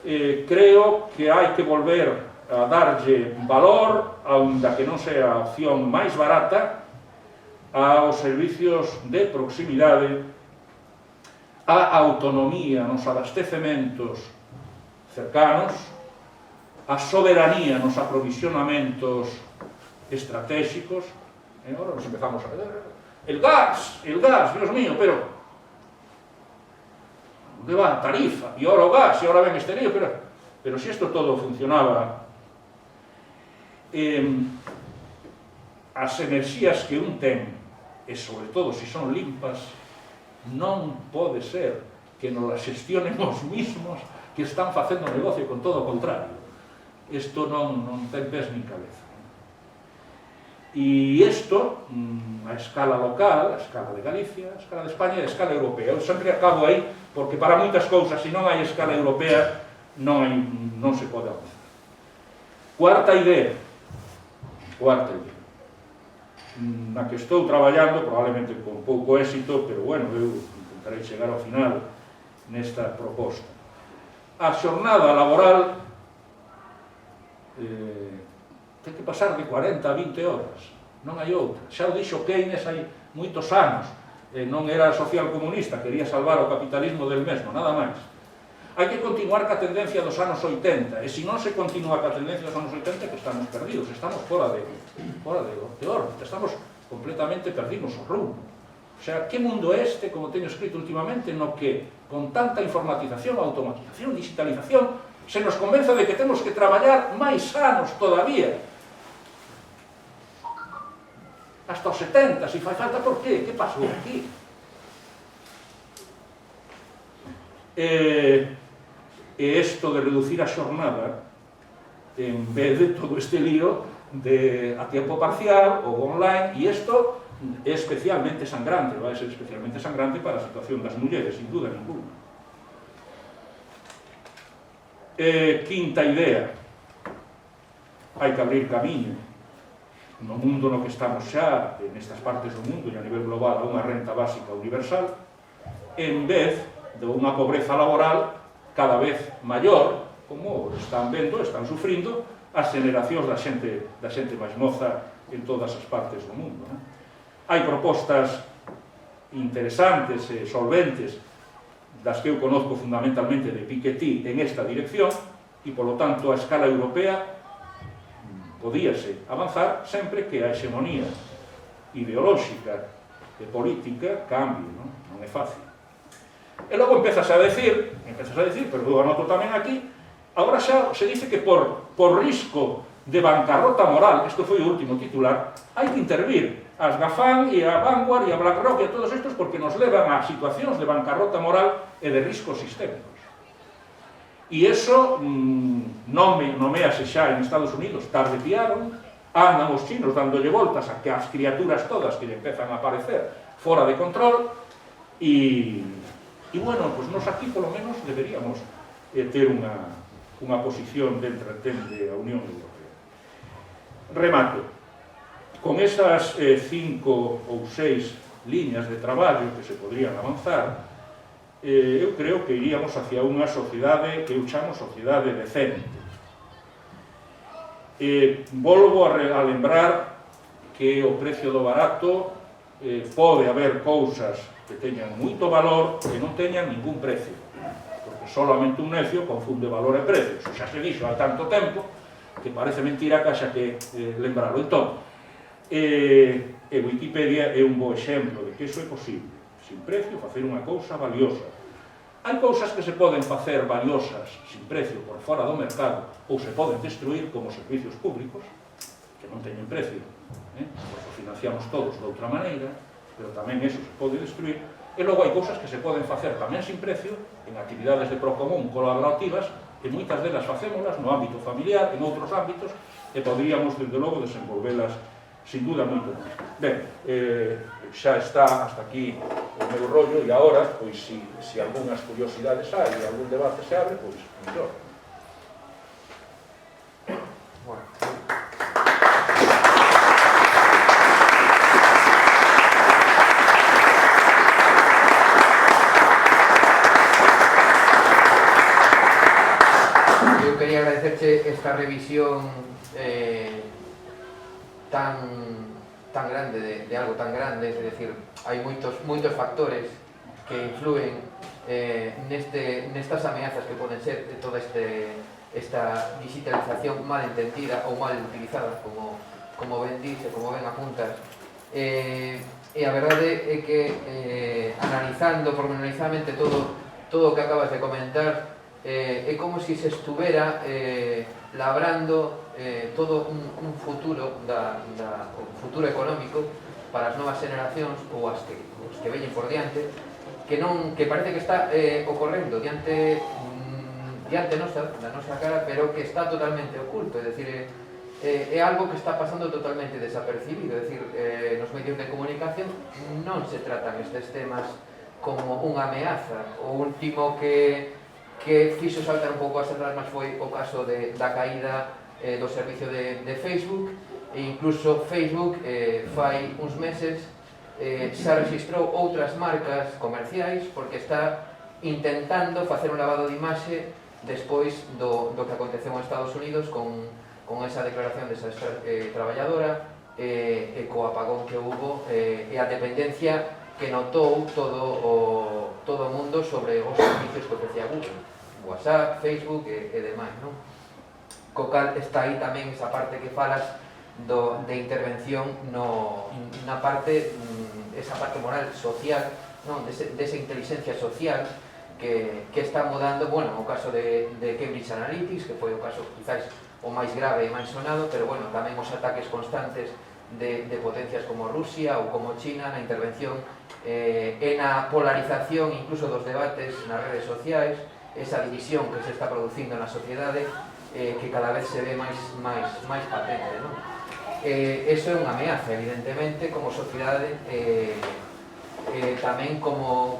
Creo que hai que volver a darlle valor, aínda que non sea a opción máis barata, aos servicios de proximidade, a autonomía nos abastecementos cercanos, a soberanía nos aprovisionamentos estratégicos. Ahora nos empezamos a ver el gas, Dios mío, pero ¿dónde va a tarifa? E ahora o gas, e ahora ven este lío, pero si isto todo funcionaba, as enerxías que un ten, e sobre todo se son limpas, Non pode ser que nos xestionen os mismos que están facendo negocio con todo o contrario. Isto non ten pés nin cabeza. E isto, a escala local, a escala de Galicia, a escala de España e a escala europea. Eu sempre acabo aí, porque para moitas cousas, se non hai escala europea, non se pode avanzar. Cuarta idea, na que estou traballando, probablemente con pouco éxito, pero bueno, eu intentarei chegar ao final nesta proposta. A xornada laboral ten que pasar de 40 a 20 horas, non hai outra. Xa o dixo Keynes hai moitos anos, non era social comunista, quería salvar o capitalismo del mesmo, nada máis. Hai que continuar ca tendencia dos anos 80, e se non se continúa ca tendencia dos anos 80, que estamos perdidos, estamos fora de órbita, estamos completamente perdidos o rumbo. O sea, que mundo é este, como teño escrito últimamente, no que, con tanta informatización, automatización, digitalización, se nos convence de que temos que traballar máis anos todavía, hasta os 70, se fai falta. Por qué? Que pasou aquí? E isto de reducir a xornada, en vez de todo este lío de a tiempo parcial ou online, e isto é especialmente sangrante, vai ser especialmente sangrante para a situación das mulleres, sin duda ninguna. Quinta idea, hai que abrir camiño no mundo no que estamos xa, nestas partes do mundo e a nivel global, a unha renta básica universal, en vez de unha pobreza laboral cada vez maior, como están vendo, están sufrindo as generacións da xente máis moza en todas as partes do mundo. Hai propostas interesantes e solventes, das que eu conozco fundamentalmente de Piketty en esta dirección, e, polo tanto, a escala europea podíase avanzar sempre que a hexemonía ideolóxica e política cambie, non é fácil. E logo empezas a decir, pero eu anoto tamén aquí, agora xa se dice que por risco de bancarrota moral, isto foi o último titular, hai que intervir as GAFAM e a Vanguard e a BlackRock e a todos estos porque nos levan a situacións de bancarrota moral e de riscos sistémicos. E iso nomease xa en Estados Unidos, tarde piaron, andan os chinos dándolle voltas a que as criaturas todas que lle empezan a aparecer fora de control e bueno, pues nos aquí polo menos deberíamos ter unha posición de entretén de a Unión Europea. Remato. Con esas 5 ou 6 liñas de traballo que se podrían avanzar, eu creo que iríamos hacia unha sociedade que eu chamo sociedade decente. Volvo a lembrar que o precio do barato pode haber cousas que teñan moito valor e non teñan ningún precio, porque solamente un necio confunde valor e precio. Eso xa se dixo há tanto tempo que parece mentira que haxa que lembrarlo. Entón, Wikipedia é un bo exemplo de que iso é posible, sin precio, facer unha cousa valiosa. Hai cousas que se poden facer valiosas sin precio por fora do mercado ou se poden destruir como servicios públicos que non teñen precio, porque financiamos todos de outra maneira, pero tamén eso se pode destruir. E logo hai cousas que se poden facer tamén sin precio en actividades de procomún colaborativas e moitas delas facémolas no ámbito familiar, en outros ámbitos, e poderíamos, desde logo, desenvolvelas sin duda moito máis. Ben, xa está hasta aquí o meu rollo e agora, pois, se algunhas curiosidades hai e algún debate se abre, pois, mellor. Bueno. Eu quería agradecerche esta revisión tan grande de algo tan grande, es decir, hai moitos factores que influen nestas ameazas que poden ser de toda esta digitalización mal entendida ou mal utilizada, como ben dice, como ben apuntas. E a verdade é que analizando pormenorizadamente todo o que acabas de comentar, é como se estuvera labrando todo un futuro un futuro económico para as novas generacións ou os que veñen por diante, que parece que está ocorrendo diante da nosa cara, pero que está totalmente oculto, é dicir, é algo que está pasando totalmente desapercibido, é dicir, nos medios de comunicación non se tratan estes temas como unha ameaza. O último que fixo saltar un pouco as alarmas foi o caso da caída do servicio de Facebook, e incluso Facebook fai uns meses xa registrou outras marcas comerciais porque está intentando facer un lavado de imaxe despois do que aconteceu en Estados Unidos con esa declaración desa traballadora e co apagón que hubo e a dependencia que notou todo o mundo sobre os servicios que ofrecía Google, WhatsApp, Facebook e demais, non? Co cal está aí tamén esa parte que falas de intervención na parte, esa parte moral, social, non? Desa inteligencia social que está mudando, bueno, o caso de Cambridge Analytics, que foi o caso quizás o máis grave e máis sonado, pero bueno, tamén os ataques constantes de potencias como Rusia ou como China na intervención e na polarización incluso dos debates nas redes sociais, esa división que se está producindo na sociedade que cada vez se ve máis patente, non? Eso é unha ameaza, evidentemente, como sociedade, tamén como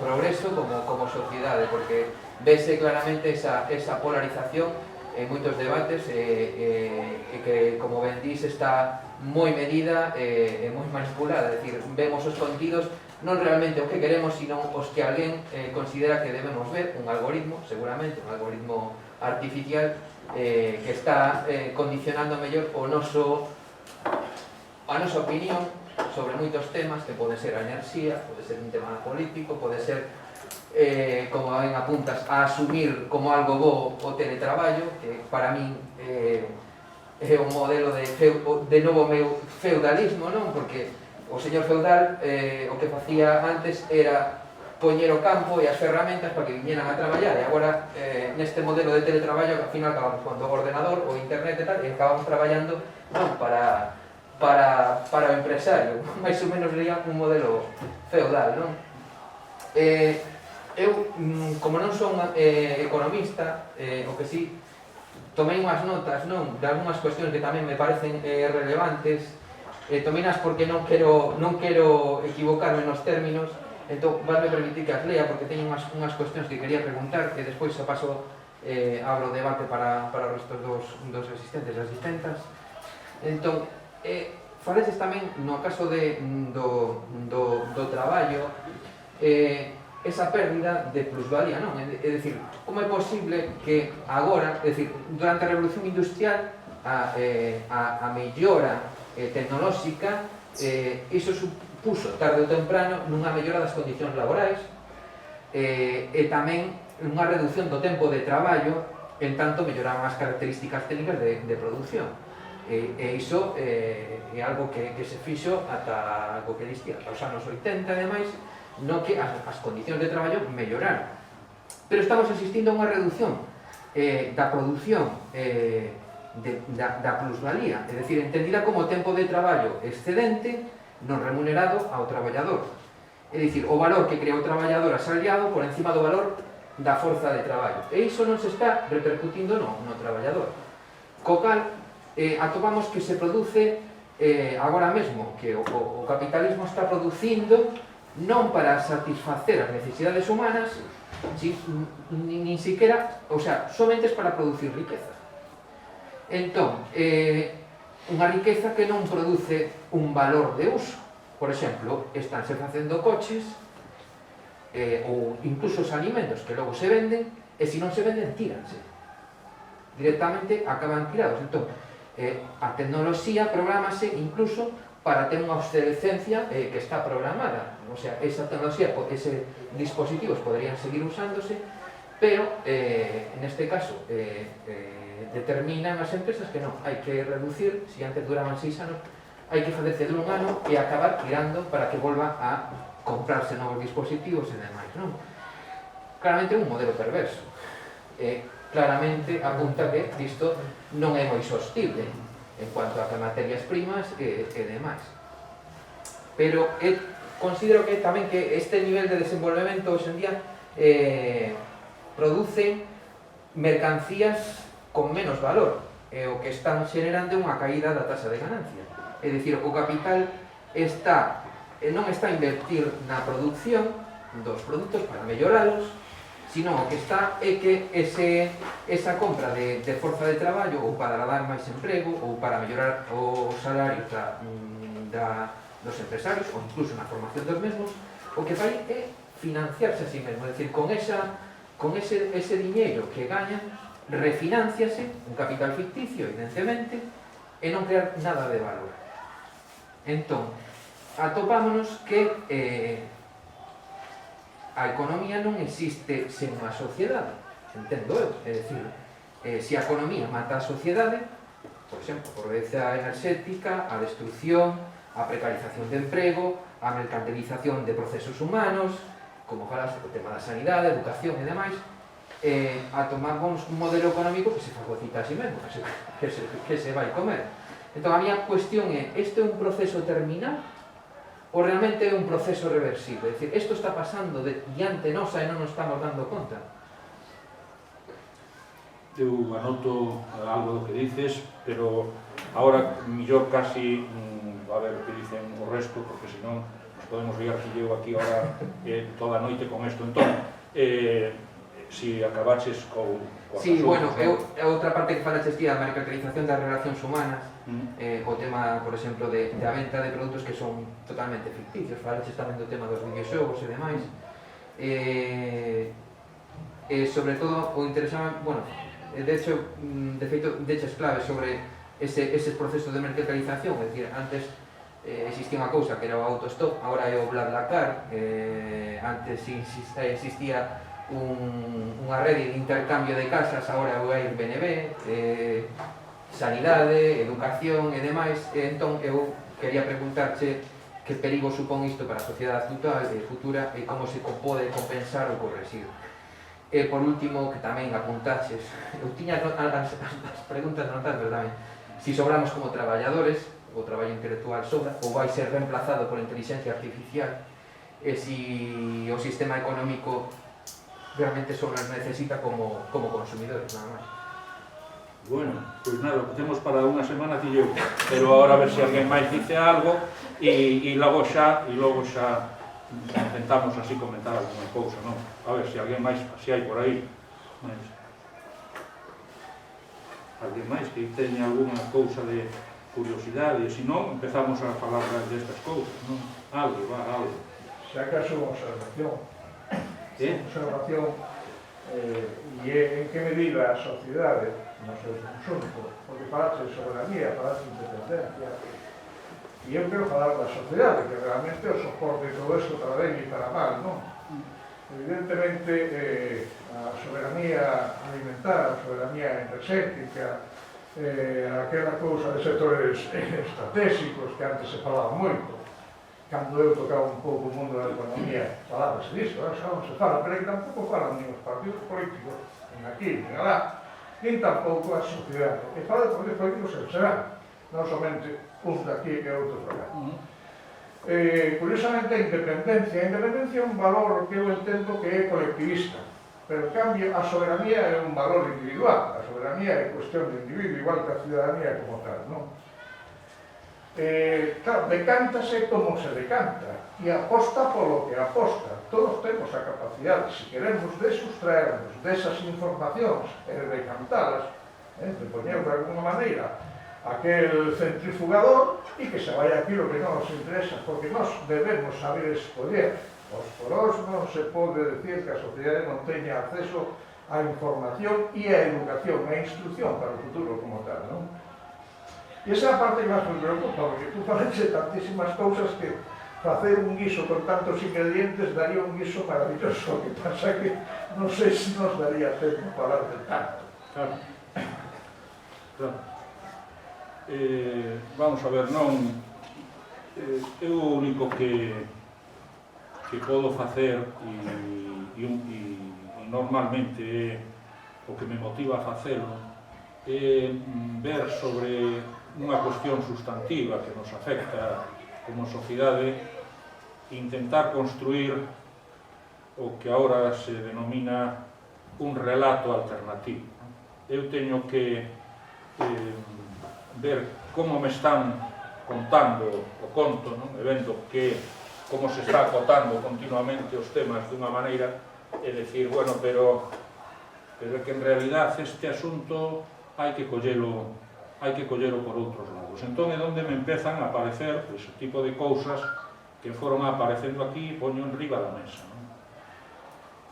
progreso, como sociedade, porque vese claramente esa polarización en moitos debates que, como ben dís, está moi medida e moi manipulada, é dicir, vemos os contidos non realmente o que queremos, sino os que alguén considera que debemos ver, un algoritmo, seguramente, un algoritmo artificial que está condicionando mellor a nosa opinión sobre moitos temas, que pode ser a enerxía, pode ser un tema político, pode ser, como ben apuntas, a asumir como algo bo o teletraballo, que para min é un modelo de novo meu feudalismo, non? Porque o señor feudal o que facía antes era poñer o campo e as ferramentas para que viñeran a traballar, e agora neste modelo de teletraballo, que ao final acabamos con o ordenador, o internet e tal, e acabamos traballando non para o empresario, máis ou menos sería un modelo feudal, non? Eu, como non son economista, o que si tomei unhas notas, non, de algunhas cuestións que tamén me parecen relevantes, tomeinas porque non quero equivocarme nos términos. Entón, vasme permitir que as lea, porque teño unhas cuestións que quería preguntar, que despois se paso abro o debate para os restos dos asistentes e asistentas. Entón, faleces tamén, no caso do traballo, esa pérdida de plusvalía, non? É dicir, como é posible que agora, é dicir, durante a Revolución Industrial, a mellora tecnolóxica, iso puso tarde ou temprano nunha mellora das condicións laborais e tamén unha reducción do tempo de traballo, en tanto melloraban as características técnicas de producción. E iso é algo que se fixo ata o que distía, ata os anos 80 e demais, no que as condicións de traballo melloraron. Pero estamos asistindo a unha reducción da produción da plusvalía, é dicir, entendida como tempo de traballo excedente non remunerado ao traballador. É dicir, o valor que crea o traballador asalariado por encima do valor da forza de traballo. E iso non se está repercutindo no traballador. Co cal, atopamos que se produce agora mesmo, que o capitalismo está producindo non para satisfacer as necesidades humanas, nin siquiera, o sea, somente es para producir riqueza. Entón, unha riqueza que non produce un valor de uso. Por exemplo, estánse facendo coches ou incluso os alimentos que logo se venden, e se non se venden, tíranse. Directamente acaban tirados. Entón, a tecnoloxía programase incluso para ter unha obsolescencia que está programada. O sea, esa tecnoloxía, ese dispositivos poderían seguir usándose, pero neste caso determinan as empresas que non, hai que reducir, se antes duraban 6 anos, hai que facerse de un ano e acabar tirando para que volva a comprarse novos dispositivos e demais, non? Claramente é un modelo perverso. Claramente apunta que isto non é moi sostible en cuanto a materias primas e demais. Pero considero que tamén que este nivel de desenvolvemento hoxe en día produce mercancías con menos valor, e o que están xerando unha caída da taxa de ganancia. É dicir, o capital non está a invertir na produción dos produtos para melloralos, sino o que está é que esa compra de forza de traballo ou para dar máis emprego ou para mellorar os salarios dos empresarios ou incluso na formación dos mesmos, o que fai é financiarse a sí mesmo, é dicir, con ese diñeiro que gañan refinanciase un capital ficticio, evidentemente, e non crear nada de valor. Entón, atopámonos que a economía non existe sen a sociedade, entendo eu, é dicir, se a economía mata a sociedade, por exemplo, a pobreza enerxética, a destrucción, a precarización de emprego, a mercantilización de procesos humanos, como falas o tema da sanidade, educación e demais, tomamos un modelo económico que se fagocita a si mesmo, que se vai comer. Entón, a miña cuestión é, este é un proceso terminal ou realmente é un proceso reversible? É dicir, isto está pasando diante nosa e non nos estamos dando conta? Eu anoto algo do que dices, pero agora millor casi a ver o que dicen o resto, porque senón nos podemos liar que llevo aquí ahora toda a noite con isto. Entón, si acabaches con sí, bueno, outra parte que falaches ti, a mercantilización das relacións humanas, o tema, por exemplo, da venta de produtos que son totalmente ficticios, falaches tamén do tema dos videoxogos e demais, sobre todo, o interesaba, bueno, de feito, deches clave sobre eses procesos de mercantilización, é dicir, antes existía unha cousa que era o autostop, agora é o BlaBlaCar, antes existía unha rede de intercambio de casas, agora é o Airbnb, sanidade, educación e demais. Entón, eu quería preguntarche que perigo supón isto para a sociedade actual e futura e como se pode compensar ou corregir. E, por último, que tamén apuntaches, eu tiña as preguntas notadas, pero tamén, si sobramos como traballadores, o traballo intelectual sobra, ou vai ser reemplazado por inteligencia artificial, e si o sistema económico realmente só nos necesita como consumidores, nada máis. Bueno, pois nada, o que temos para unha semana ti eu, pero agora a ver se alguén máis dice algo e logo xa intentamos así comentar alguna cousa, non? A ver se alguén máis, se hai por aí. Alguén máis que teña alguna cousa de curiosidade, e se non, empezamos a falar destas cousas, non? Algo, Se acaso unha observación, e en que medida a sociedade no seu conxunto, porque falaste de soberanía, falaste de independencia, e eu quero falar da sociedade, que realmente o soporte de todo isto para ben e para mal, non? Evidentemente, a soberanía alimentar, a soberanía enerxética, aquela cousa de sectores estratégicos que antes se falaba moito. Cando eu tocaba un pouco o mundo da economía, falábase disso, xa non se fala, pero que tampouco falan nin os partidos políticos, nin aquí, nin alá, nin tampouco a sociedade. E fala de partidos políticos en serán, non somente uns daqui e outros alá. Curiosamente, a independencia é un valor que eu entendo que é colectivista, pero en cambio a soberanía é un valor individual, a soberanía é cuestión de individuo, igual que a ciudadanía como tal, non? Claro, decántase como se decanta e aposta polo que aposta. Todos temos a capacidade, se queremos, de sustraernos desas informacións e de decantalas, de poñer de alguna maneira aquel centrifugador e que se vai aquilo que non nos interesa, porque nós debemos saber escoller. Os foros non se pode decir que a sociedade non teña acceso á información e á educación, á instrucción para o futuro como tal, non? E esa é a parte que máis me preocupa, porque tú falaste tantísimas cousas que facer un guiso con tantos ingredientes daría un guiso maravilloso, que pasa que non sei se nos daría tempo para falar de tanto. Claro. Vamos a ver, non... Eu o único que podo facer e normalmente o que me motiva a facelo é ver sobre unha cuestión sustantiva que nos afecta como sociedade intentar construir o que agora se denomina un relato alternativo. Eu teño que ver como me están contando o conto, non? E vendo que como se está acotando continuamente os temas dunha maneira, e decir, bueno, pero é que en realidad este asunto hai que collelo por outros lados. Entón é onde me empezan a aparecer ese tipo de cousas que foron aparecendo aquí e poño en riba da mesa, non?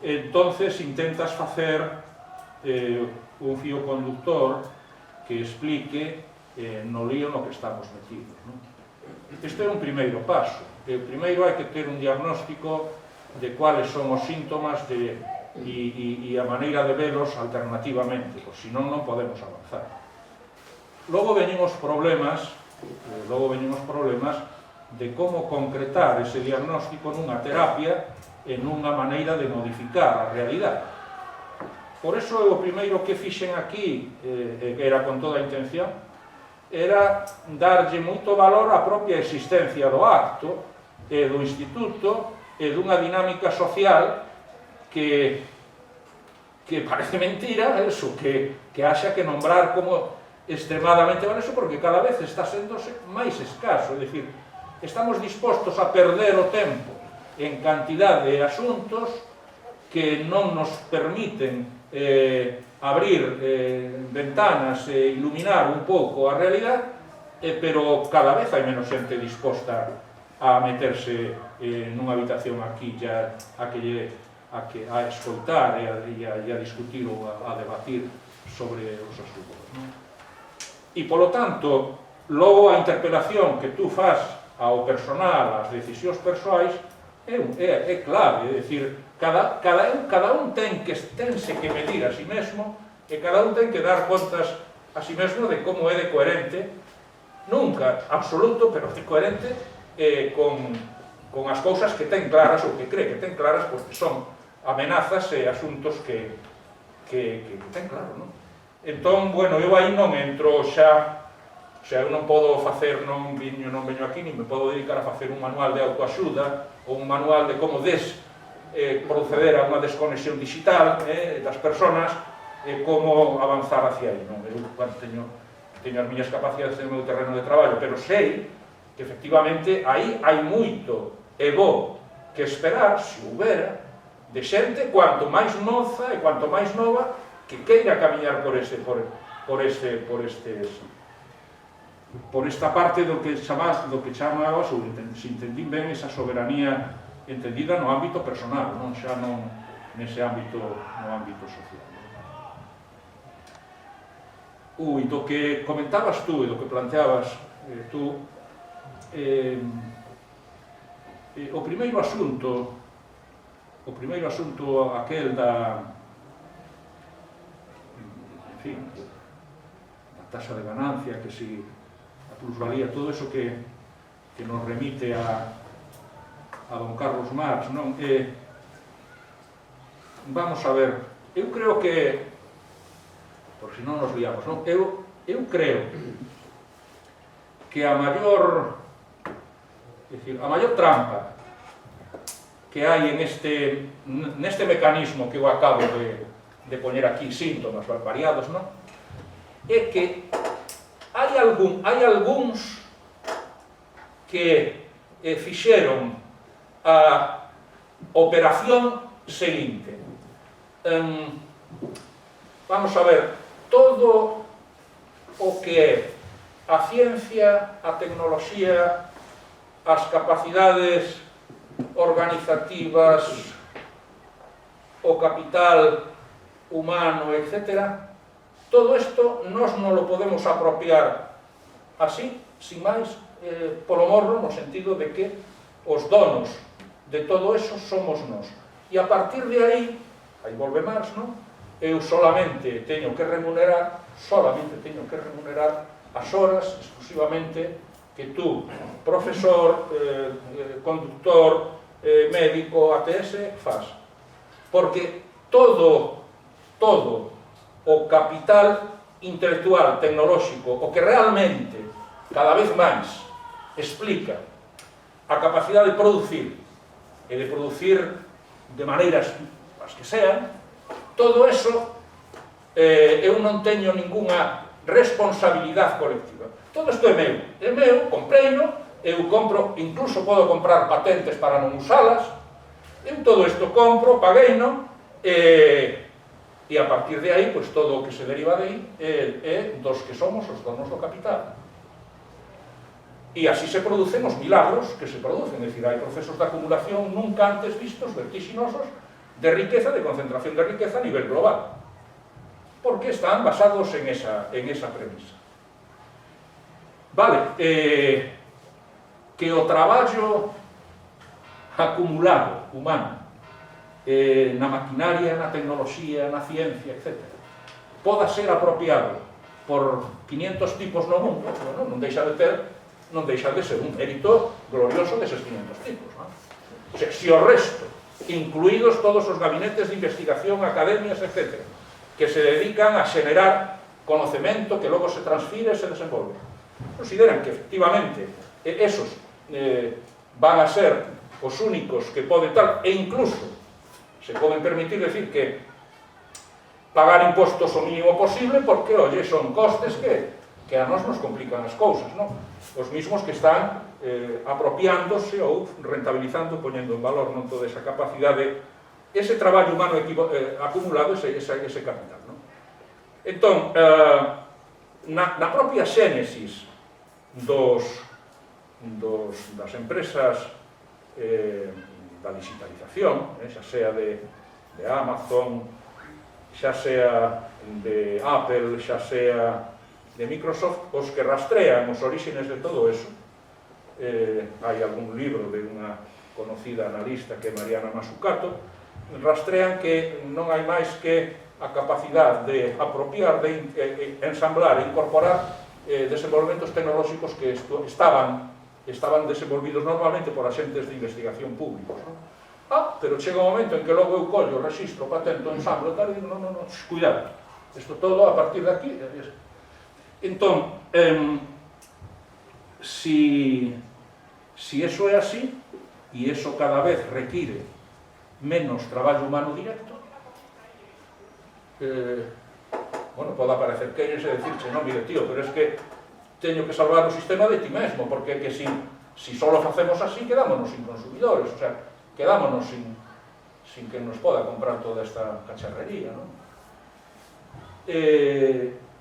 Entonces intentas facer un fío conductor que explique no lío no que estamos metidos, non? Este é un primeiro paso. Primeiro hai que ter un diagnóstico de cuáles son os síntomas e a maneira de velos alternativamente, pois senón non podemos avanzar. Logo veñen os problemas de como concretar ese diagnóstico nunha terapia e nunha maneira de modificar a realidade. Por eso o primeiro que fixen aquí, era con toda a intención, era darlle moito valor á propia existencia do acto e do instituto e dunha dinámica social que parece mentira, eso, que haxa que nombrar como extremadamente valioso, porque cada vez está sendo máis escaso, é dicir, estamos dispostos a perder o tempo en cantidad de asuntos que non nos permiten abrir ventanas e iluminar un pouco a realidade, pero cada vez hai menos xente disposta a meterse nunha habitación aquí a escoitar e a discutir ou a debatir sobre os asuntos. E, polo tanto, logo a interpelación que tú fas ao personal, ás decisións persoais, é clave, é dicir, cada un tense que medir a si mesmo e cada un ten que dar contas a si mesmo de como é de coherente, nunca absoluto, pero de coherente con as cousas que ten claras ou que cree que ten claras, porque son amenazas e asuntos que ten claro, non? Entón, bueno, eu aí non entro xa, o sea, eu non podo facer, non veño aquí, nin me podo dedicar a facer un manual de autoaxuda ou un manual de como proceder a unha desconexión digital das persoas e como avanzar hacia aí, non? Eu teño as miñas capacidades no meu terreno de traballo, pero sei que efectivamente aí hai moito e bo que esperar, se houbera, de xente quanto máis moza e quanto máis nova que queira camiñar por esta parte do que chamabas, ou se entendín ben, esa soberanía entendida no ámbito personal, non xa non nese ámbito social. Do que comentabas tú e do que planteabas tú, o primeiro asunto aquel da tasa de ganancia, que si a plusvalía, todo eso que nos remite a don Carlos Marx, non? Vamos a ver, eu creo que, por si non nos liamos, non? Eu creo que a maior trampa que hai neste mecanismo que eu acabo de poñer aquí, síntomas variados, non? É que hai algúns que fixeron a operación seguinte. Vamos a ver, todo o que é a ciencia, a tecnoloxía, as capacidades organizativas, o capital humano, etc., todo isto nós non lo podemos apropiar así, sin máis, polo morro, no sentido de que os donos de todo eso somos nós. E a partir de aí volve Marx, non? Eu solamente teño que remunerar as horas exclusivamente que tú, profesor, conductor, médico, ATS, faz. Porque todo o capital intelectual, tecnolóxico, o que realmente, cada vez máis, explica a capacidade de producir e de producir de maneiras as que sean, todo eso eu non teño ninguna responsabilidade colectiva. Todo isto é meu, compreino, eu compro, incluso podo comprar patentes para non usalas, eu todo isto compro, pagueino, e a partir de aí, pois todo o que se deriva de aí é dos que somos os donos do capital. E así se producen os milagros que se producen, é dicir, hai procesos de acumulación nunca antes vistos, vertiginosos, de riqueza, de concentración de riqueza a nivel global, porque están basados en esa premisa. Vale, que o traballo acumulado, humano, na maquinaria, na tecnoloxía, na ciencia, etc., poda ser apropiado por 500 tipos no mundo, bueno, non deixa de ser un mérito glorioso deses 500 tipos, non? O sea, se o resto, incluídos todos os gabinetes de investigación, academias, etc., que se dedican a xenerar conocemento que logo se transfire e se desenvolve, consideran que efectivamente esos van a ser os únicos que poden tal, e incluso se poden permitir decir que pagar impostos o mínimo posible porque, oye, son costes que a nos complican as cousas, non? Os mismos que están apropiándose ou rentabilizando, poñendo en valor non toda esa capacidade, ese traballo humano acumulado, ese capital, non? Entón, na propia xénesis das empresas da digitalización, xa sea de Amazon, xa sea de Apple, xa sea de Microsoft, os que rastrean os orígenes de todo eso, hai algún libro de unha conocida analista que é Mariana Mazzucato, rastrean que non hai máis que a capacidade de apropiar, de ensamblar e incorporar desenvolvementos tecnolóxicos que estaban desenvolvidos normalmente por axentes de investigación públicos, non? Pero chega un momento en que logo eu collo, registro, patento, ensamblo, tal, e digo, non, cuidado, isto todo a partir de aquí. Entón, si eso é así, e eso cada vez require menos traballo humano directo, bueno, pode aparecer queires e decirche, non, mire, tío, pero es que teño que salvar o sistema de ti mesmo, porque é que si só facemos así, quedámonos sin consumidores, o sea, quedámonos sin que nos poda comprar toda esta cacharrería, non?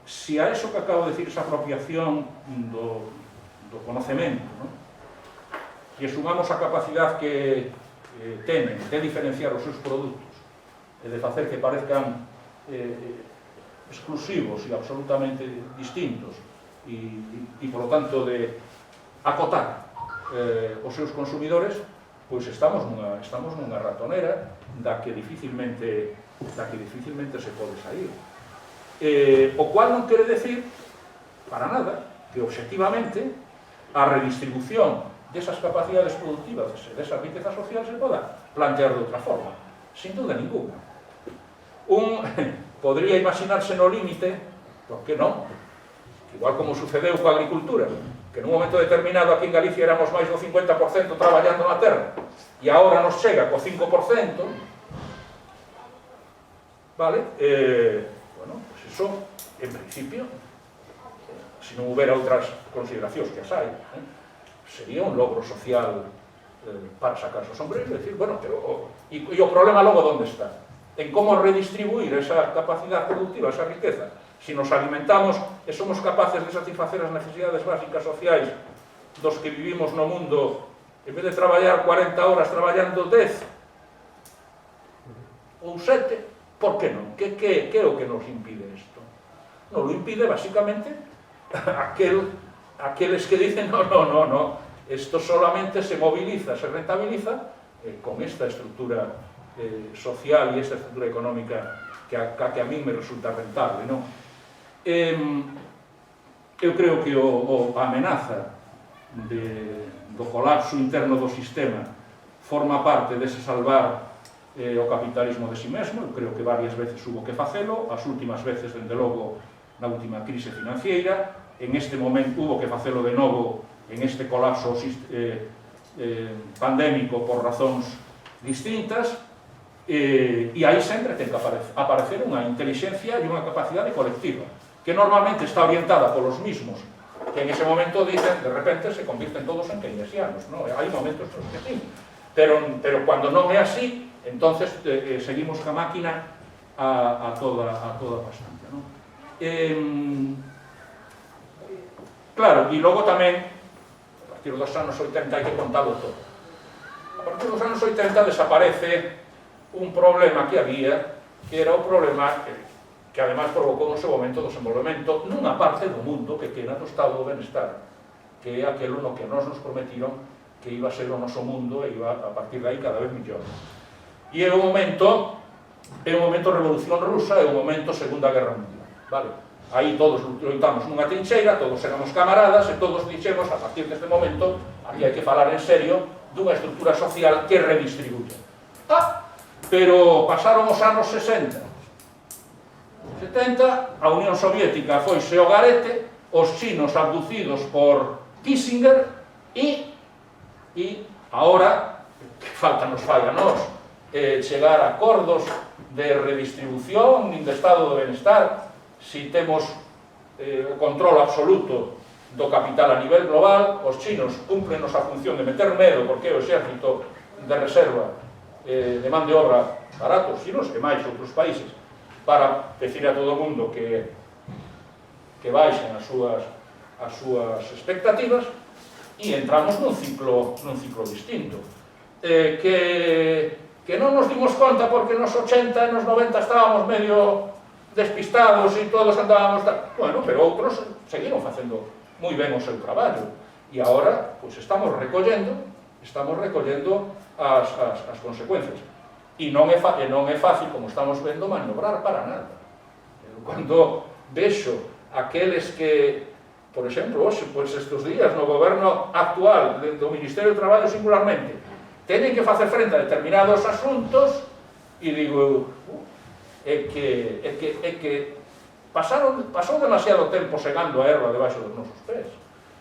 Si a eso que acabo de decir, esa apropiación do conocemento, non? E sumamos a capacidade que tenen de diferenciar os seus produtos e de facer que parezcan exclusivos e absolutamente distintos e por lo tanto de acotar os seus consumidores, pois estamos nunha ratonera da que dificilmente se pode sair. O cual non quere decir, para nada, que obxectivamente a redistribución desas capacidades productivas e desa riqueza social se poda plantear de outra forma, sin duda ninguna. Podría imaginarse no límite, por que non? Igual como sucedeu coa agricultura, que nun momento determinado aquí en Galicia éramos máis do 50% traballando na terra, e agora nos chega co 5%, vale? Bueno, pues eso, en principio, se non houbera outras consideracións que as hai, sería un logro social para sacarse o sombrero e dicir, bueno, pero e o problema logo onde está? En como redistribuir esa capacidade productiva, esa riqueza. Si nos alimentamos e somos capaces de satisfacer as necesidades básicas sociais dos que vivimos no mundo, en vez de traballar 40 horas, traballando 10 ou 7, por que non? Que é o que nos impide isto? Non lo impide, basicamente, aqueles que dicen, no, esto solamente se moviliza, se rentabiliza con esta estructura social e esta estructura económica que a mí me resulta rentable, non? Eu creo que a amenaza do colapso interno do sistema forma parte dese salvar o capitalismo de si mesmo. Eu creo que varias veces hubo que facelo, as últimas veces, dende logo, na última crise financiera, en este momento hubo que facelo de novo en este colapso pandémico por razóns distintas, e aí sempre ten que aparecer unha inteligencia e unha capacidade colectiva, que normalmente está orientada polos mismos, que en ese momento dicen, de repente se convirten todos en keynesianos, ¿no? Hai momentos que sí, pero cuando non é así, entonces seguimos ca máquina a toda bastante, ¿no? Claro, e logo tamén, a partir dos anos 80 hai que contalo todo. A partir dos anos 80 desaparece un problema que había, que era o problema que además provocou no seu momento o desenvolvemento nunha parte do mundo pequena do estado do benestar, que é aquelo no que nos prometiron que iba a ser o noso mundo e iba a partir de aí cada vez mellor. E é un momento Revolución Rusa, é un momento Segunda Guerra Mundial, vale? Aí todos loitamos nunha trincheira, todos éramos camaradas e todos dixemos, a partir deste momento, aquí hai que falar en serio dunha estrutura social que redistribuye. Pero pasaron os anos 60, 70, a Unión Soviética foise ao garete, os chinos abducidos por Kissinger e agora, que falta nos fai a nós, chegar a acordos de redistribución nin de estado de benestar, si temos o control absoluto do capital a nivel global. Os chinos cumplenos a función de meter medo, porque é o exército de reserva de man de obra baratos chinos e máis outros países, para decir a todo o mundo que baixen as súas expectativas, e entramos nun ciclo distinto, que non nos dimos conta porque nos 80 e nos 90 estábamos medio despistados e todos andábamos bueno, pero outros seguiron facendo moi ben o seu traballo, e agora pois estamos recollendo as consecuencias, e non é fácil, como estamos vendo, maniobrar para nada. Cando vexo aqueles que, por exemplo, hoxe, pois estes días, no goberno actual do Ministerio de Traballo singularmente, teñen que facer frente a determinados asuntos, e digo, é que pasou demasiado tempo segando a erva debaixo dos nosos pés,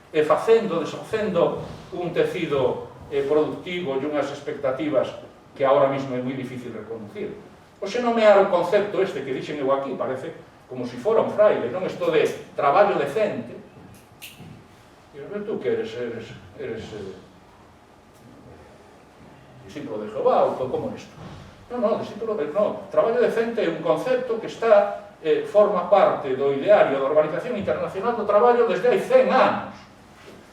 e desfacendo un tecido productivo e unhas expectativas que agora mesmo é moi difícil reconducir. Oxe, nomear o concepto este que dixen eu aquí, parece como se fora un fraile, non? Isto de traballo decente. E tú que eres discípulo de Jehová, ou como isto? Non, traballo decente é un concepto que forma parte do ideario da Organización Internacional do Traballo desde hai 100 anos.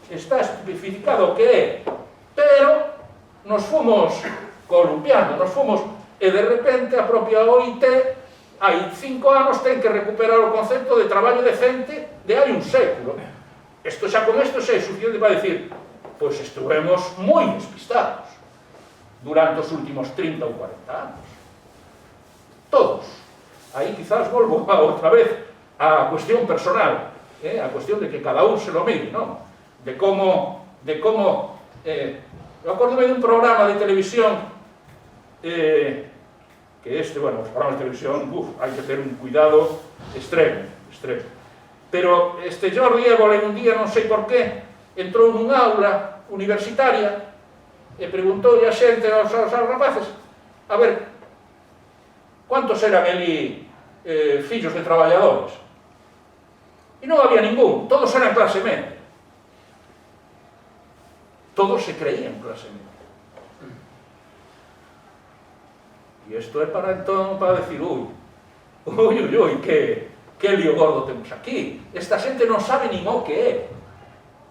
Está especificado que é, pero nos fomos columpiando, e de repente a propia OIT hai 5 anos ten que recuperar o concepto de traballo decente de hai un século. Con isto xa é suficiente para decir, pois estuvemos moi despistados durante os últimos 30 ou 40 anos. Todos. Aí quizás volvo outra vez á cuestión personal, a cuestión de que cada un se lo mire, non? De como eu acordome dun programa de televisión que os programas de televisión, hai que ter un cuidado extremo. Pero Jordi Évole un día, non sei por qué, entrou nunha aula universitaria e preguntou a xente, aos rapaces, a ver, quantos eran ali fillos de traballadores? E non había ningún, todos eran clase media. Todos se creían clase media. E isto é para decir, que lío gordo temos aquí. Esta xente non sabe nin o que é.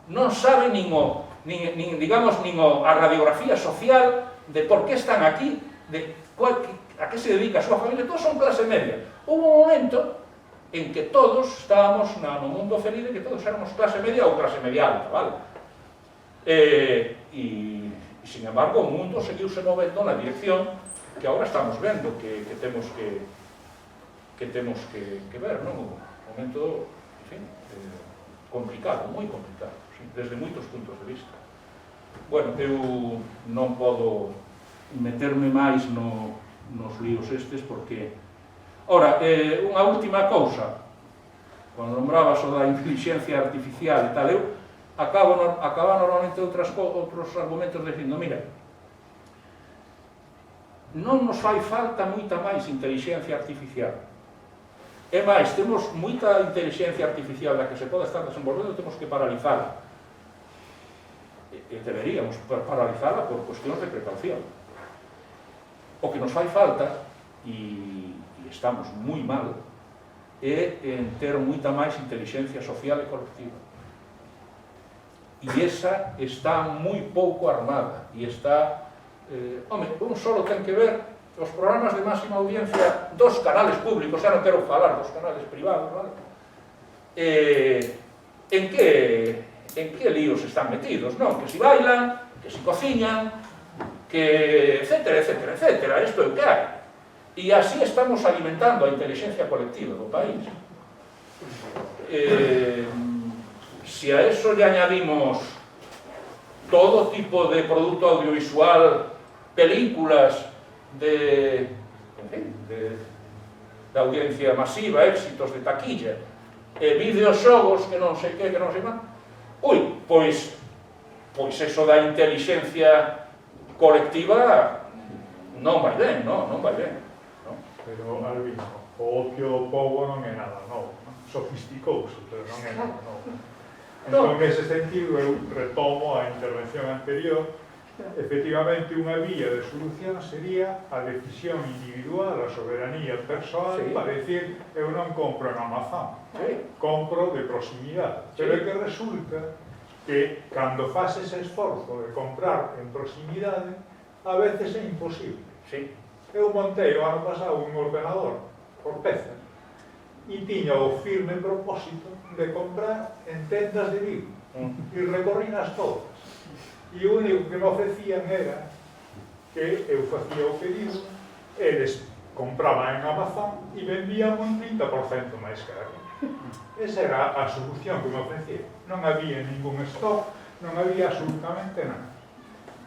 Non sabe nin a radiografía social de por que están aquí, a que se dedica a súa familia. Todos son clase media. Houve un momento en que todos estábamos no mundo feliz de que todos éramos clase media ou clase media alta, vale? E, sin embargo, o mundo seguiuse movendo na dirección que agora estamos vendo que temos que ver, non? Un momento, en fin, complicado, moi complicado, desde moitos puntos de vista. Bueno, eu non podo meterme máis nos líos estes porque... Ora, unha última cousa, cando nombrabas o da inteligencia artificial e tal, eu acaba normalmente outros argumentos dicindo, mira, non nos fai falta moita máis inteligencia artificial. É máis, temos moita inteligencia artificial da que se pode estar desenvolvendo, temos que paralizala. E deberíamos paralizala por cuestións de precaución. O que nos fai falta, e estamos moi mal, é en ter moita máis inteligencia social e colectiva. E esa está moi pouco armada, e está... un solo ten que ver os programas de máxima audiencia dos canales públicos, xa non quero falar dos canales privados, vale? En que líos están metidos, non? Que si bailan, que si cociñan, que etcétera, etcétera, etcétera, isto é o que hai. E así estamos alimentando a inteligencia colectiva do país. Se a eso le añadimos todo tipo de producto audiovisual, películas de audiencia masiva, éxitos de taquilla, videoxogos que non sei que non sei máis, pois eso da inteligencia colectiva non vai ben, non vai ben. Pero, Albino, o ocio do povo non é nada novo, sofisticouse, pero non é nada novo. Entón, nese sentido, eu retomo a intervención anterior. Efectivamente, unha vía de solución sería a decisión individual, a soberanía persoal, para decir, eu non compro en Amazon, compro de proximidade. Pero é que resulta que, cando faz ese esforzo de comprar en proximidade, a veces é imposible. Eu montei o ano pasado un ordenador por pezas e tiña o firme propósito de comprar en tendas de Vigo e recorrinas todas. E o único que me ofrecían era que eu facía o pedido, eles compraban en Amazon e vendían un 30% máis caro. Esa era a solución que me ofrecían. Non había ningún stock, non había absolutamente nada.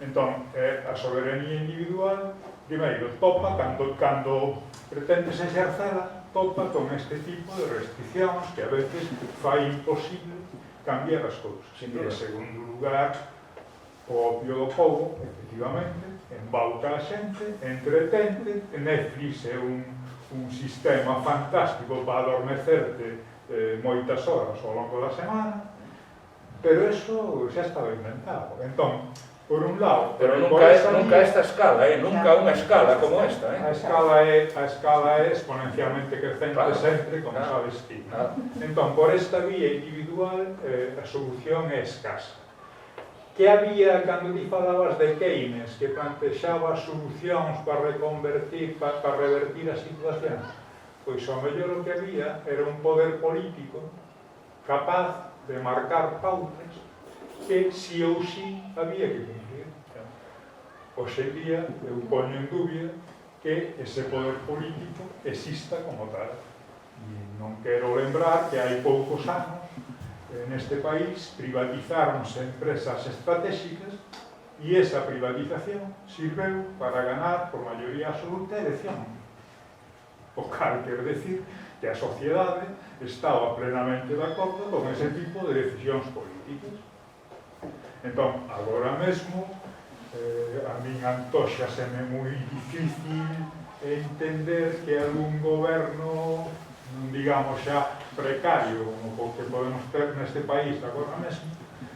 Entón, a soberanía individual, primeiro, topa, cando pretendes exercela, topa con este tipo de restriccións que a veces fai imposible cambiar as cousas. E, en segundo lugar, o opio do povo, efectivamente, embauca a xente, entretente. Netflix é un sistema fantástico para adormecerte moitas horas ao longo da semana, pero eso xa estaba inventado. Entón, por un lado... Pero nunca esta escala, nunca unha escala como esta. A escala é exponencialmente crecente sempre, como sabes ti. Entón, por esta vía individual, a solución é escasa. Que había cando ti falabas de Keynes, que plantexaba solucións para reconvertir, para revertir a situación? Pois ao mellor o que había era un poder político capaz de marcar pautas que si ou si había que cumplir. Hoxe en día eu poño en dúbida que ese poder político exista como tal. E non quero lembrar que hai poucos anos neste país privatizáronse empresas estratégicas e esa privatización sirveu para ganar por maioría absoluta elección. O cal quer decir que a sociedade estaba plenamente de acordo con ese tipo de decisións políticas. Entón, agora mesmo, a min antóxaseme moi difícil entender que algún goberno, digamos xa precario, como o que podemos ter neste país agora mesmo,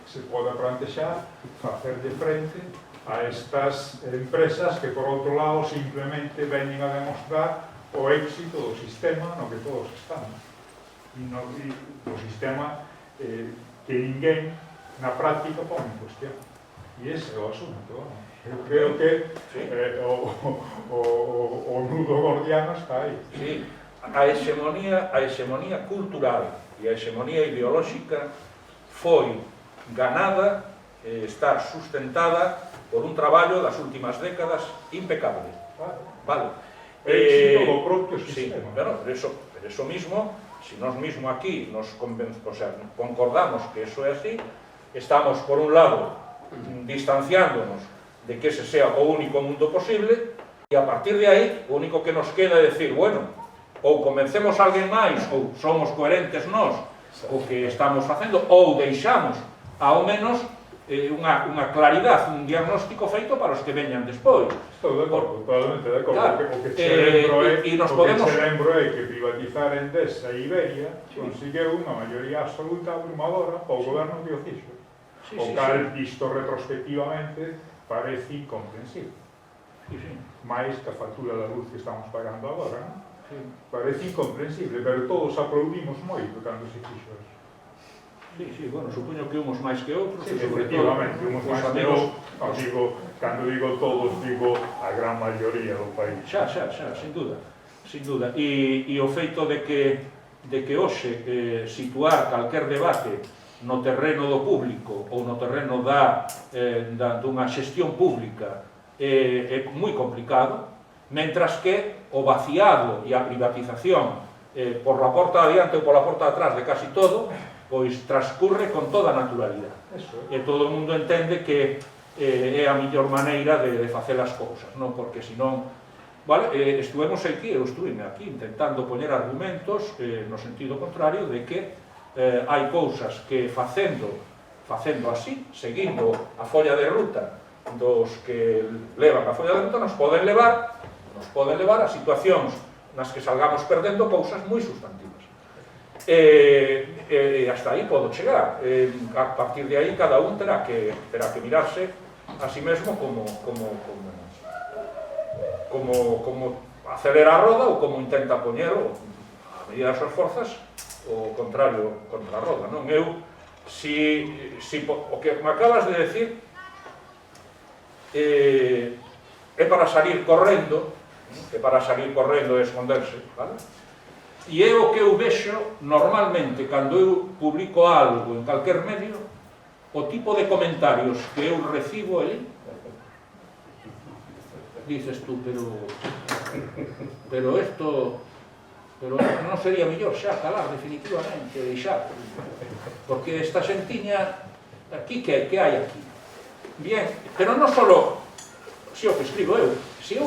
se poda plantexar facer de frente a estas empresas que, por outro lado, simplemente veñen a demostrar o éxito do sistema no que todos estamos. E do sistema que ninguén na práctica pon en cuestión. E ese é o asunto. Eu creo que o nudo gordiano está aí. Sí, a hexemonía cultural e a hexemonía ideolóxica foi ganada, está sustentada por un traballo das últimas décadas impecable. Vale. Éxito do propio sistema. Sí, pero eso mismo, si nós mismo aquí concordamos que eso é así, estamos, por un lado, distanciándonos de que ese sea o único mundo posible, e a partir de aí, o único que nos queda é decir, bueno, ou convencemos a alguén máis, ou somos coherentes nós o que estamos facendo, ou deixamos, ao menos, unha claridade, un diagnóstico feito para os que veñan despois. Estou de acordo, totalmente de acordo. Claro, O que se lembro é que privatizar Endesa e Iberia conseguiu unha maioría absoluta abrumadora ao goberno que o fixo. O cal, visto retrospectivamente, parece incomprensible. Mais que a factura da luz que estamos pagando agora, non? Parece incomprensible, pero todos aplaudimos moito cando se fixo eso. Sí, bueno, supoño que uns máis que outros, Sí, sobre todo efectivamente, uns máis que outros, cando digo todos, digo a gran maioría do país. Xa, sin duda. E o feito de que hoxe situar calquer debate no terreno do público ou no terreno dunha xestión pública é moi complicado, mentras que o vaciado e a privatización por la porta adiante ou pola porta atrás de casi todo, pois transcurre con toda a naturalidade. E todo o mundo entende que é a mellor maneira de facer as cousas, non? Porque senón, vale, estuvemos aquí, eu estuve aquí intentando poñer argumentos no sentido contrario de que hai cousas que facendo así, seguindo a folla de ruta dos que levan a folla de ruta, nos poden levar a situacións nas que salgamos perdendo cousas moi sustantivas. E hasta aí podo chegar. A partir de aí cada un terá que mirarse a si mesmo como acelera a roda ou como intenta poñer a medida das súas forzas o contrario contra a roda, non? Eu, o que me acabas de decir é para salir correndo e esconderse, vale? E é o que eu vexo normalmente cando eu publico algo en calquer medio, o tipo de comentarios que eu recibo aí, dices tú, pero isto non sería mellor xa calar definitivamente, deixar, porque esta xentiña aquí, que hai aquí? Bien, pero non só si o que escribo eu, se eu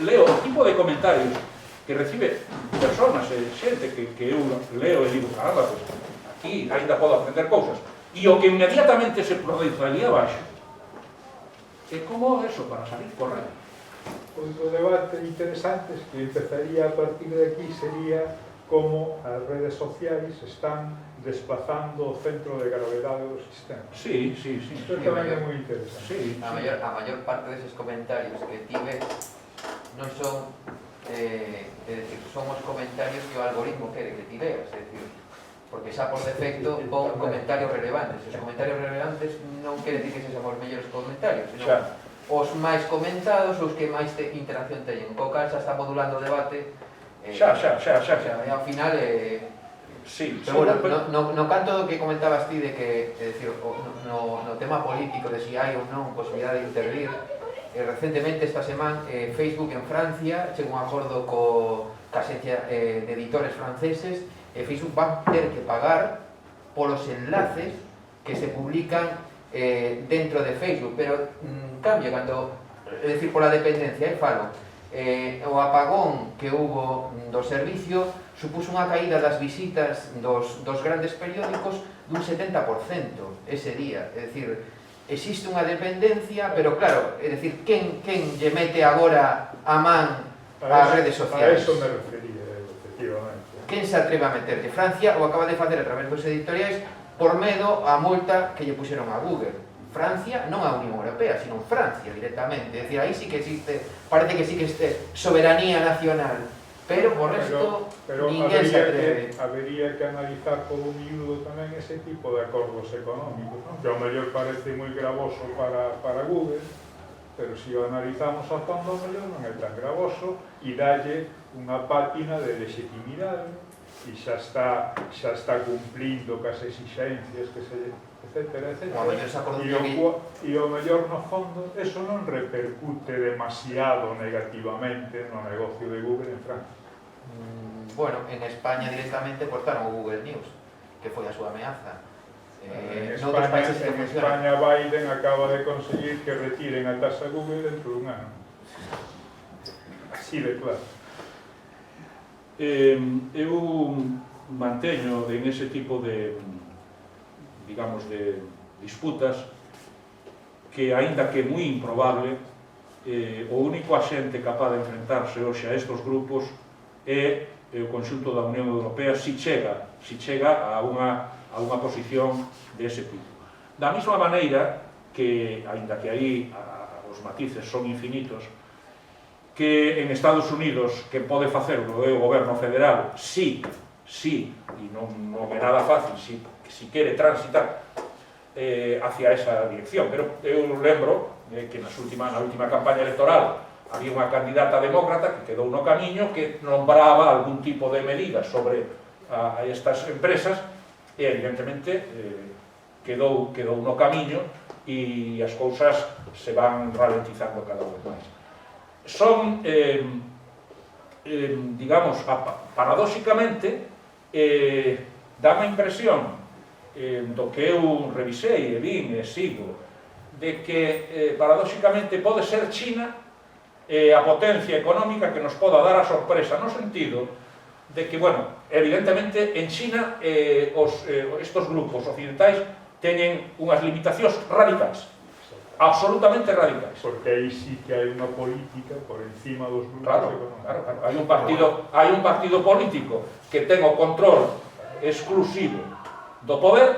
leo o tipo de comentarios que recibe personas e xente que eu leo e digo, caramba, pues, aquí ainda podo aprender cousas, e o que inmediatamente se produce ali abaixo é como eso, para salir correndo. Outro debate interesante que empezaría a partir de aquí sería como as redes sociais están desplazando o centro de gravedade do sistema. Sí. Isto tamén é moi interesante. A maior parte deses comentarios que ti ves non son son os comentarios que o algoritmo quere que ti veas, é dicir, porque xa por defecto pon comentarios relevantes. Os comentarios relevantes non quere dicir que sexan os mellores comentarios, senón os máis comentados, os que máis interacción teñen. O cal xa está modulando o debate. Xa. E ao final sí, pero bueno, no canto do que comentabas ti de que, é dicir, no tema político de si hai ou non posibilidade de intervir, recentemente esta semana Facebook en Francia chegou un acordo ca xencia de editores franceses e Facebook va ter que pagar polos enlaces que se publican dentro de Facebook, pero cambia cando, é dicir, pola dependencia, falo, o apagón que hubo do servicio supuso unha caída das visitas dos grandes periódicos dun 70% ese día, é dicir, existe unha dependencia, pero claro, é dicir, quen lle mete agora a man ás redes sociais? A eso me refería, efectivamente. Quen se atreve a meterlle? Francia o acaba de facer a través dos editoriais por medo a multa que lle puxeron a Google. Francia, non a Unión Europea, sino Francia directamente. É dicir, aí sí que existe, parece que sí que existe soberanía nacional, pero por resto ninguén se atreve. Habería que analizar polo miúdo tamén ese tipo de acordos económicos, non? Que ao mellor parece moi gravoso para Google, pero se o analizamos a fondo, ao mellor non é tan gravoso e dalle unha pátina de legitimidade e xa está cumplindo cas exixencias que se etcétera. E ao mellor no fondo eso non repercute demasiado negativamente no negocio de Google en Francia. Bueno, en España directamente cortaron o Google News, que foi a súa ameaza. En España Biden acaba de conseguir que retiren a taxa Google dentro dun ano. Así de claro. Eu manteño en ese tipo de, digamos, de disputas que, aínda que moi improbable, o único axente capaz de enfrentarse hoxe a estes grupos é o conxunto da Unión Europea si chega a unha posición dese tipo. Da mesma maneira que, aínda que aí os matices son infinitos, que en Estados Unidos que pode facerlo é o goberno federal, sí, e non é nada fácil, si quere transitar hacia esa dirección, pero eu lembro que na última campaña electoral había unha candidata demócrata que quedou no camiño, que nombraba algún tipo de medidas sobre estas empresas e evidentemente quedou no camiño e as cousas se van ralentizando cada vez máis. Son, digamos, paradóxicamente, dá a impresión do que eu revisei e vin e sigo, de que paradóxicamente pode ser China a potencia económica que nos poda dar a sorpresa, no sentido de que, bueno, evidentemente en China estes grupos occidentais teñen unhas limitacións radicais, absolutamente radicais. Porque aí sí que hai unha política por encima dos grupos económicos. Claro. Hai un partido político que ten o control exclusivo do poder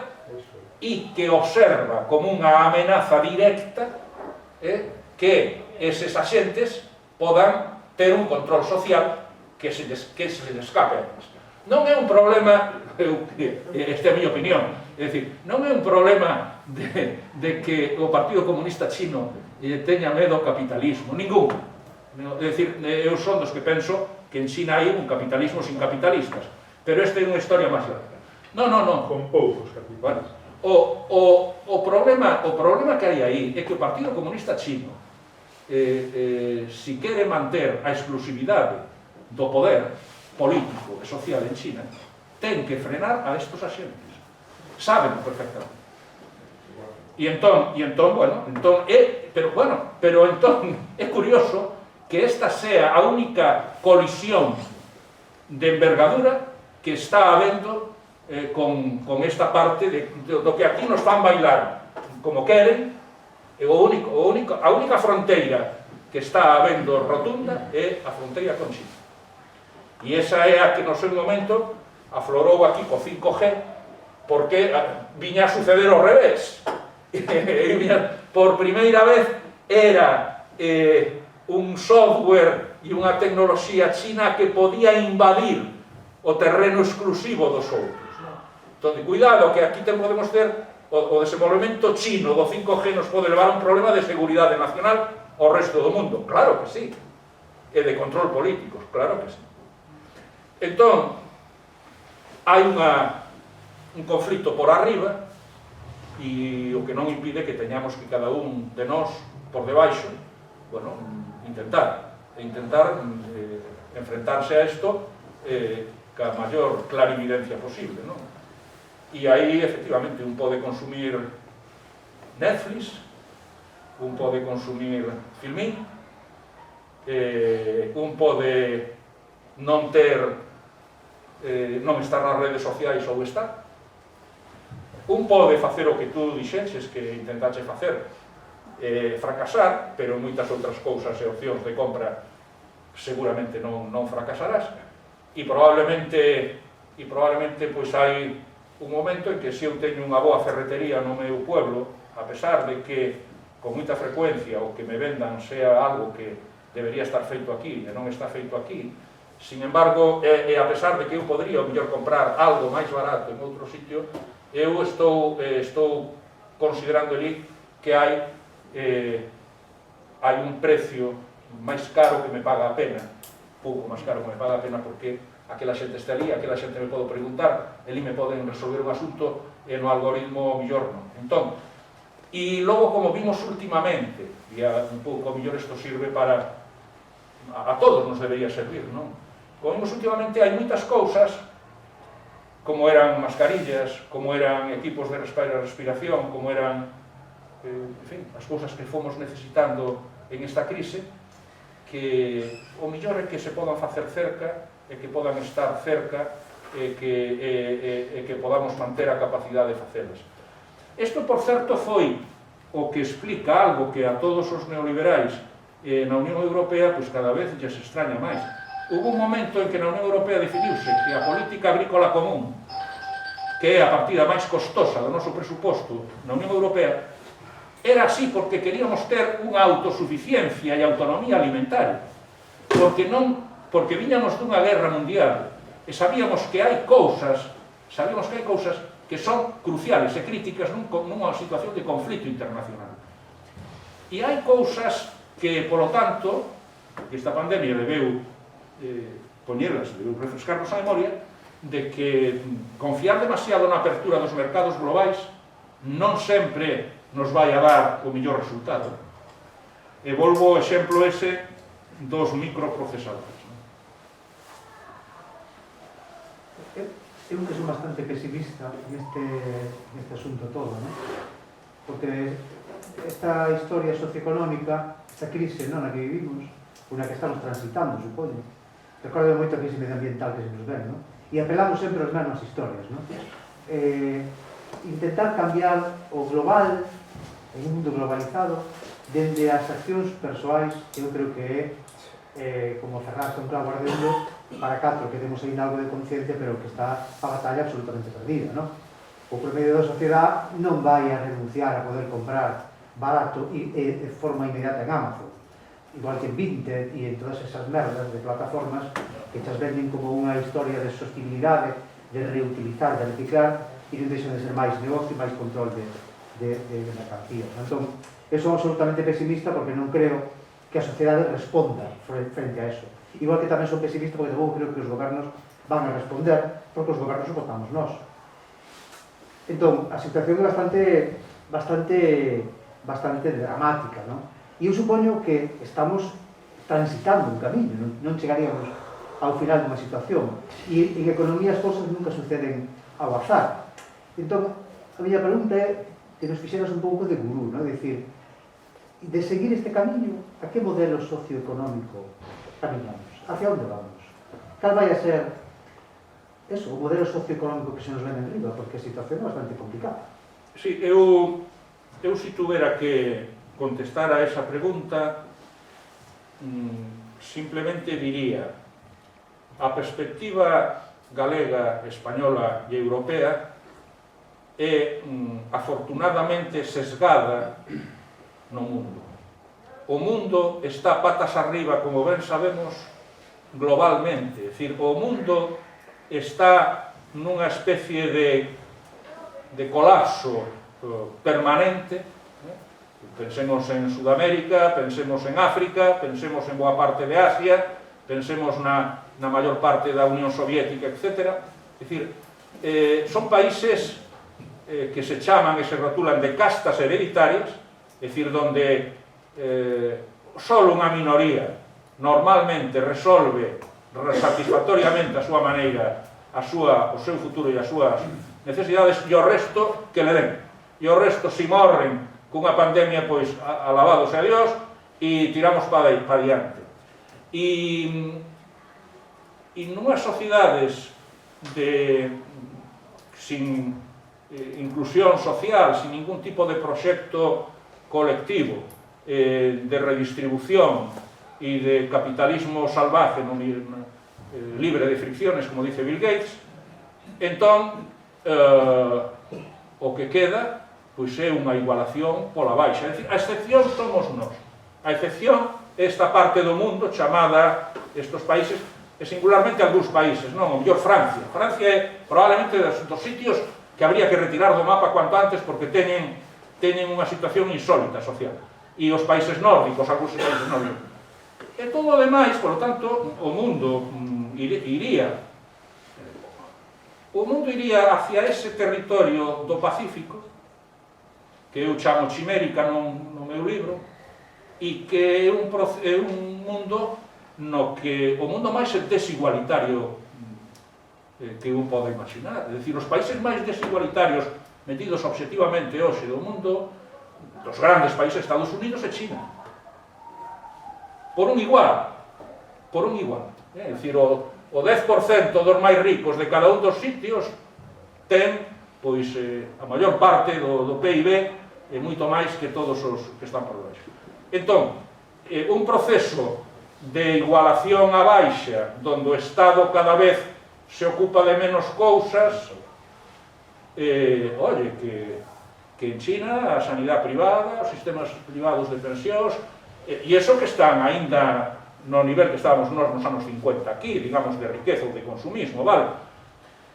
e que observa como unha amenaza directa que eses axentes podan ter un control social que se les escape a eles. Non é un problema, esta é a miña opinión, é dicir, non é un problema de que o Partido Comunista Chino teña medo ao capitalismo, ningún. É dicir, eu son dos que penso que en China hai un capitalismo sin capitalistas, pero esta é unha historia máis larga. Non. Con poucos capitalistas. O problema que hai aí é que o Partido Comunista Chino, si quere manter a exclusividade do poder político e social en China, ten que frenar a estes axentes. Sábenlo perfectamente. Pero é curioso que esta sea a única colisión de envergadura que está habendo con esta parte do que aquí nos fan bailar como queren. A única fronteira que está habendo rotunda é a fronteira con China. E esa é a que no seu momento aflorou aquí co 5G, porque viña a suceder ao revés. Por primeira vez era un software e unha tecnoloxía china que podía invadir o terreno exclusivo dos outros. Entón, cuidado, que aquí podemos ter o desenvolvemento chino do 5G nos pode levar a un problema de seguridade nacional ao resto do mundo. Claro que sí. E de control político, claro que sí. Entón, hai un conflito por arriba e o que non impide que teñamos que cada un de nós por debaixo, bueno, intentar enfrentarse a isto ca maior clarividencia posible, non? E aí, efectivamente, un pode consumir Netflix, un pode consumir Filmin, un pode non estar nas redes sociais ou estar, un pode facer o que tú dixeches que intentache facer, fracasar, pero moitas outras cousas e opcións de compra seguramente non fracasarás, e probablemente pois hai un momento en que se eu teño unha boa ferretería no meu pueblo, a pesar de que con moita frecuencia o que me vendan sea algo que debería estar feito aquí e non está feito aquí, sin embargo, e a pesar de que eu podría mellor comprar algo máis barato en outro sitio, eu estou considerando ali que hai un precio máis caro que me paga a pena, pouco máis caro que me paga a pena, porque aquela xente está ali, aquela xente me pode preguntar, ali me poden resolver un asunto e no algoritmo millor non. Entón, e logo, como vimos últimamente, e un pouco mellor isto sirve para a todos nos debería servir, non? Como vimos últimamente, hai moitas cousas, como eran mascarillas, como eran equipos de respiración, como eran, en fin, as cousas que fomos necesitando en esta crise, que o mellor é que se podan facer cerca, e que podan estar cerca, e que podamos manter a capacidade de facelas. Isto, por certo, foi o que explica algo que a todos os neoliberais na Unión Europea pois cada vez lles extraña máis. Hubo un momento en que na Unión Europea decidiuse que a política agrícola común, que é a partida máis costosa do noso presuposto na Unión Europea, era así porque queríamos ter unha autosuficiencia e autonomía alimentaria, porque viñamos dunha guerra mundial e sabíamos que hai cousas que son cruciales e críticas nunha situación de conflito internacional. E hai cousas que, polo tanto, que esta pandemia debeu poñelas, debeu refrescarnos a memoria, de que confiar demasiado na apertura dos mercados globais non sempre nos vai a dar o mellor resultado. E volvo ao exemplo ese dos microprocesadores. Eu que son bastante pesimista neste asunto todo, non? Porque esta historia socioeconómica, esta crise na que vivimos, na que estamos transitando, supoño, recordo moito a crise medioambiental que se nos ven, non? E apelamos sempre aos mesmas historias, non? Intentar cambiar o global, en un mundo globalizado, dende as accións persoais, eu creo que é como cerrarse un clavo ardendo para catro que temos aí algo de consciente, pero que está a batalla absolutamente perdida, non? O promedio da sociedade non vai a renunciar a poder comprar barato e de forma inmediata en Amazon, igual que en Vinted e en todas esas merdas de plataformas que chas venden como unha historia de sostenibilidade, de reutilizar, de reciclar, e non deixan de ser máis negocio e máis control de mercancías. Entón, eu son absolutamente pesimista porque non creo que a sociedade responda frente a eso. Igual que tamén son pesimista porque tampouco creo que os gobernos van a responder, porque os gobernos o votamos nós. Entón, a situación é bastante dramática, non? E eu supoño que estamos transitando un camiño, non chegaríamos ao final dunha situación. E en economía as cousas nunca suceden ao azar. Entón, a miña pregunta é que nos fixeras un pouco de gurú, non? É dicir, de seguir este camiño, a que modelo socioeconómico caminamos? Hacia onde vamos? Cal vai a ser eso, o modelo socioeconómico que se nos ven en riba? Porque a situación é bastante complicada. Sí, eu se tuvera que contestar a esa pregunta, simplemente diría: a perspectiva galega, española e europea é afortunadamente sesgada no mundo. O mundo está patas arriba, como ben sabemos, globalmente. É dicir, o mundo está nunha especie de colapso permanente. Pensemos en Sudamérica, pensemos en África, pensemos en boa parte de Asia, pensemos na maior parte da Unión Soviética, etc. É dicir, son países que se chaman e se rotulan de castas hereditarias, é dicir, donde só unha minoría normalmente resolve satisfactoriamente a súa maneira o seu futuro e as súas necesidades, e o resto que le den. E o resto, se morren cunha pandemia, pois alabados a Dios, e tiramos para diante. E nunhas sociedades sin inclusión social, sin ningún tipo de proxecto colectivo, de redistribución e de capitalismo salvaje, libre de fricciones, como dice Bill Gates, entón o que queda pois é unha igualación pola baixa. É dicir, a excepción somos nós. A excepción é esta parte do mundo chamada estes países, e singularmente algúns países, non? O mellor Francia. Francia é probablemente dos sitios que habría que retirar do mapa cuanto antes porque teñen unha situación insólita social. E os países nórdicos, algúns países nórdicos. E todo o demais, por lo tanto, o mundo iría hacia ese territorio do Pacífico, que eu chamo chimérica no meu libro, e que é un mundo no que o mundo máis desigualitario que un pode imaginar. É dicir, os países máis desigualitarios metidos objetivamente hoxe do mundo, dos grandes países, Estados Unidos e China, por un igual. É dicir, o 10% dos máis ricos de cada un dos sitios ten pois a maior parte do PIB moito máis que todos os que están por baixo. Entón, un proceso de igualación a baixa, donde o Estado cada vez se ocupa de menos cousas, oye, que en China a sanidade privada, os sistemas privados de pensións, e iso que están aínda no nivel que estábamos nos anos 50 aquí, digamos, de riqueza ou de consumismo, vale?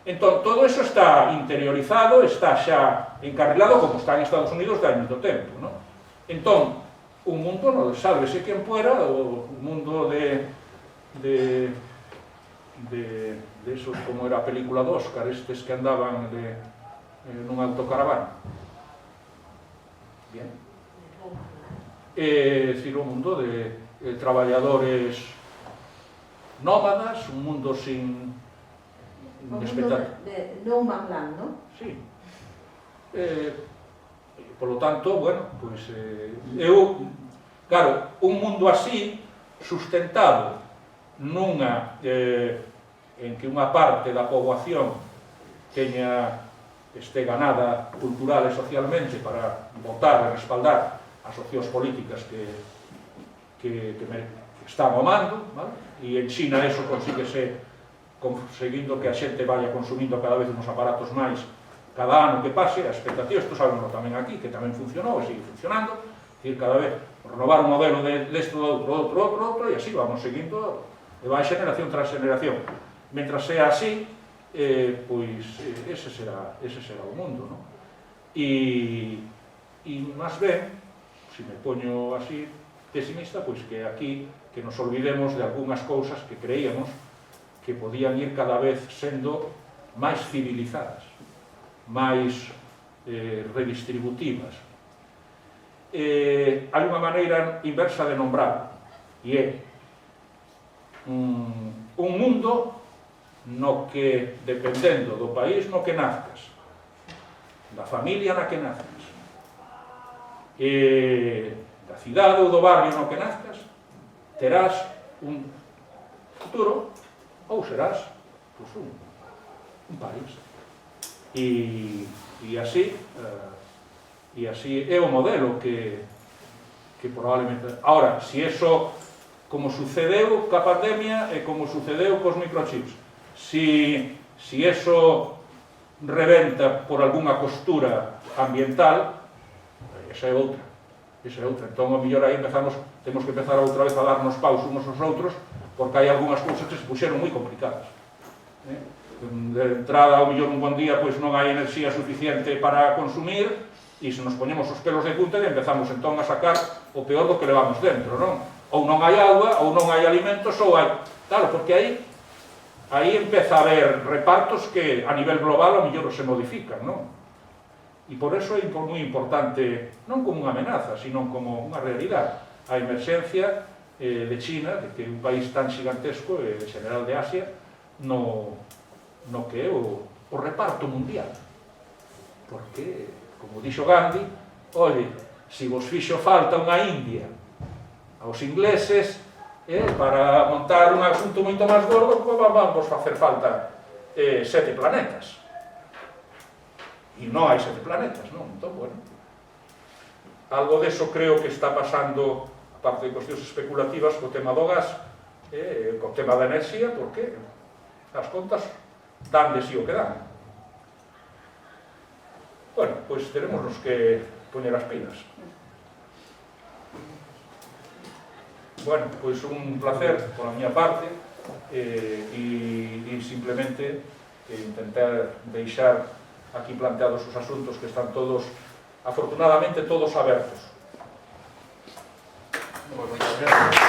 Entón, todo eso está interiorizado, está xa encarrilado, como está en Estados Unidos de hai moito tempo, non? Entón, un mundo, no, sálvese quen puera, o mundo de esos, como era a película do Óscar, estes que andaban nun autocaravana. Bien. É dicir, un mundo de traballadores nómadas, un mundo sin expectativa. De no man land, non? Sí. Polo tanto, bueno, pois eu, claro, un mundo así, sustentado nunha en que unha parte da poboación este ganada cultural e socialmente para votar e respaldar as opcións políticas que están ao mando, vale? E en China eso consíguese conseguindo que a xente vaya consumindo cada vez uns aparatos máis cada ano que pase, a expectativa, isto sabemos tamén aquí, que tamén funcionou e sigue funcionando, é dicir, cada vez renovar un modelo desto, outro, e así vamos seguindo, e vai xeneración tras xeneración. Mentras sea así, pois ese será o mundo, non? E máis ben, se me poño así pesimista, pois que aquí que nos olvidemos de algunhas cousas que creíamos que podían ir cada vez sendo máis civilizadas, máis redistributivas. Hai unha maneira inversa de nombrar, e é un mundo no que, dependendo do país no que nazcas, da familia na que nazcas, da cidade ou do barrio no que nazcas, terás un futuro ou serás un país. E así é o modelo que probablemente... Ahora, si eso, como sucedeu ca pandemia e como sucedeu cos microchips, si eso reventa por algunha costura ambiental, esa é outra. Entón, ao mellor aí temos que empezar outra vez a darnos paus uns aos outros, porque hai algunhas cousas que se puxeron moi complicadas. De entrada, ao mellor un bon día, pois non hai enerxía suficiente para consumir, e se nos poñemos os pelos de punta e empezamos entón a sacar o peor do que levamos dentro, non? Ou non hai auga, ou non hai alimentos, ou hai... Claro, porque aí empeza a haber repartos que a nivel global ao mellor se modifican, non? E por eso é moi importante, non como unha amenaza, sino como unha realidade, a emerxencia de China, de que é un país tan gigantesco, e de general de Asia, no que é o reparto mundial. Porque, como dixo Gandhi, oye, se vos fixo falta unha India aos ingleses, para montar un asunto moito máis gordo, vamos facer falta 7 planetas. E non hai 7 planetas, non? Entón, bueno, algo deso creo que está pasando, aparte de cuestións especulativas, co tema do gas, co tema da enerxía, porque as contas dan de si o que dan. Bueno, pois teremos que poñer as pilas. Bueno, pois un placer pola miña parte, e simplemente intentar deixar aquí planteados os asuntos que están todos, afortunadamente, todos abertos. Moitas gracias.